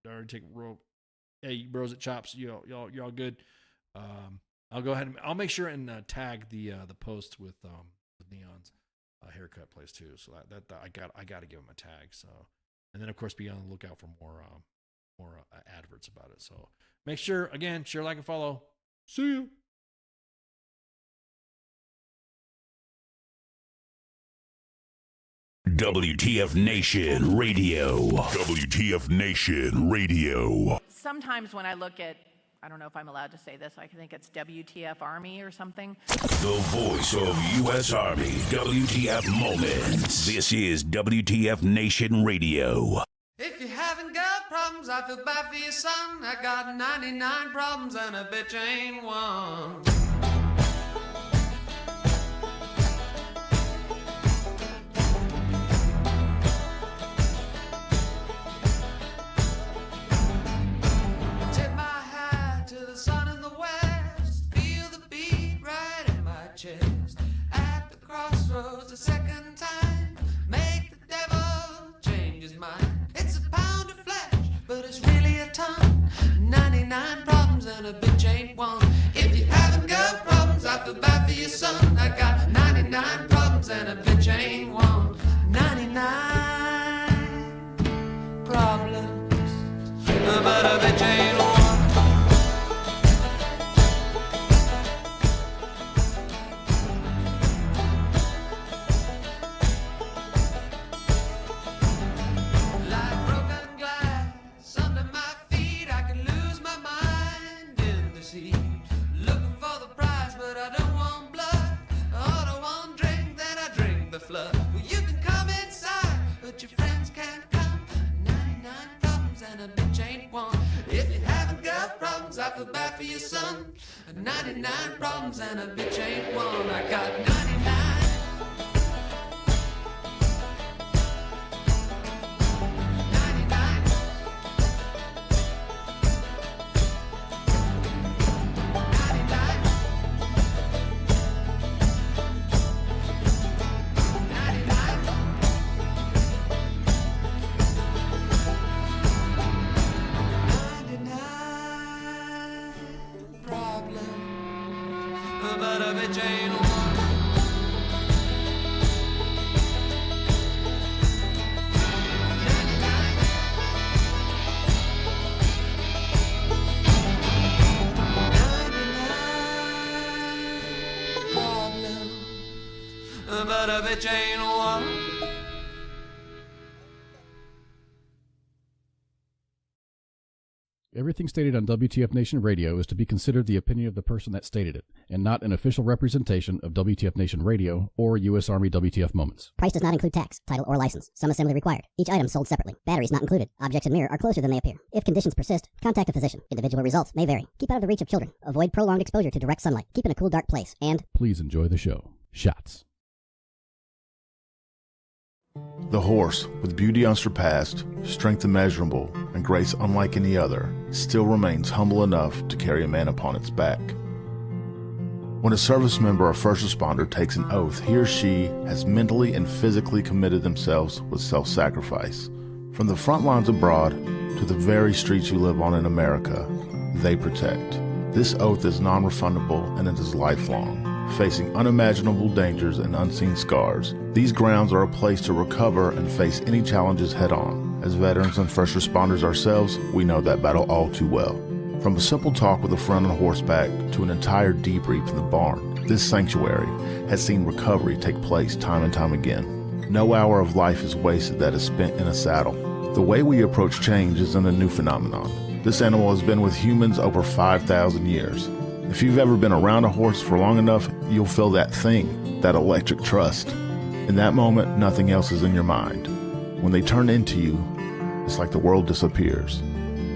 Already take roll. Hey, bros at Chops. Y'all good. I'll go ahead and I'll make sure and tag the post with Neon's haircut place too. So that I got to give him a tag. So, and then of course be on the lookout for more adverts about it. So make sure, again, share, like, and follow. See you. WTF Nation Radio. WTF Nation Radio. Sometimes when I look at, I don't know if I'm allowed to say this, I think it's WTF Army or something. The voice of U.S. Army, WTF Moments. This is WTF Nation Radio. If you haven't got problems, I feel bad for your son. I got 99 problems and a bitch ain't one. Tip my hat to the sun in the west. Feel the beat right in my chest. At the crossroads a second time. Make the devil change his mind. It's a pound of flesh, but it's really a ton. 99 problems and a bitch ain't one. If you haven't got problems, I feel bad for your son. I got 99 problems and a bitch ain't one. 99 problems, but a bitch ain't one. Well, you can come inside, but your friends can't come. 99 problems and a bitch ain't one. If you haven't got problems, I feel bad for your son. 99 problems and a bitch ain't one. I got 99. But a bitch ain't one. But a bitch ain't one. Everything stated on WTF Nation Radio is to be considered the opinion of the person that stated it, and not an official representation of WTF Nation Radio or U.S. Army WTF Moments. Price does not include tax, title, or license. Some assembly required. Each item sold separately. Batteries not included. Objects in mirror are closer than they appear. If conditions persist, contact a physician. Individual results may vary. Keep out of the reach of children. Avoid prolonged exposure to direct sunlight. Keep in a cool, dark place. And please enjoy the show. Shots. The horse, with beauty unsurpassed, strength immeasurable, and grace unlike any other, still remains humble enough to carry a man upon its back. When a service member or first responder takes an oath, he or she has mentally and physically committed themselves with self-sacrifice. From the front lines abroad to the very streets you live on in America, they protect. This oath is non-refundable and it is lifelong. Facing unimaginable dangers and unseen scars, these grounds are a place to recover and face any challenges head-on. As veterans and first responders ourselves, we know that battle all too well. From a simple talk with a friend on horseback to an entire debrief in the barn, this sanctuary has seen recovery take place time and time again. No hour of life is wasted that is spent in a saddle. The way we approach change isn't a new phenomenon. This animal has been with humans over 5,000 years. If you've ever been around a horse for long enough, you'll feel that thing, that electric trust. In that moment, nothing else is in your mind. When they turn into you, it's like the world disappears.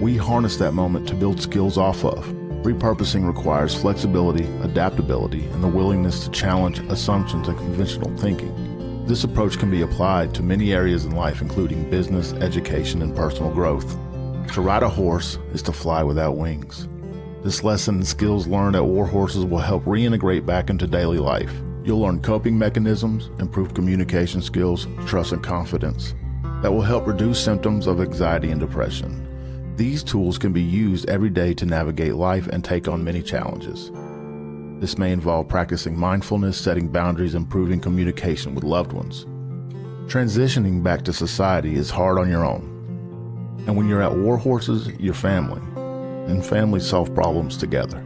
We harness that moment to build skills off of. Repurposing requires flexibility, adaptability, and the willingness to challenge assumptions and conventional thinking. This approach can be applied to many areas in life, including business, education, and personal growth. To ride a horse is to fly without wings. This lesson and skills learned at War Horses will help reintegrate back into daily life. You'll learn coping mechanisms, improved communication skills, trust and confidence that will help reduce symptoms of anxiety and depression. These tools can be used every day to navigate life and take on many challenges. This may involve practicing mindfulness, setting boundaries, improving communication with loved ones. Transitioning back to society is hard on your own. And when you're at War Horses, you're family. And families solve problems together.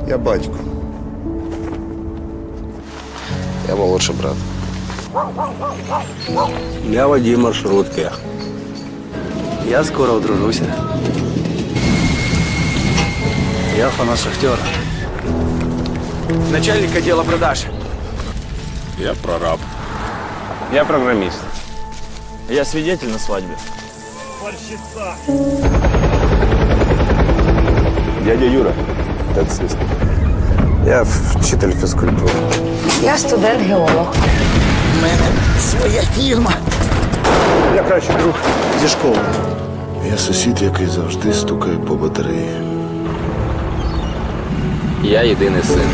Я батько. Я молодший брат. Я водій маршрутки. Я скоро одружуся. Я фанат Шахтера. Начальник отдела продаж. Я прораб. Я программист. Я свидетель на свадьбе. Дядя Юра, таксист. Я вчитель фізкультури. Я студент-геолог. У мене своя фірма. Я кращий друг зі школи. Я сусід, який завжди стукає по батареї. Я єдиний син.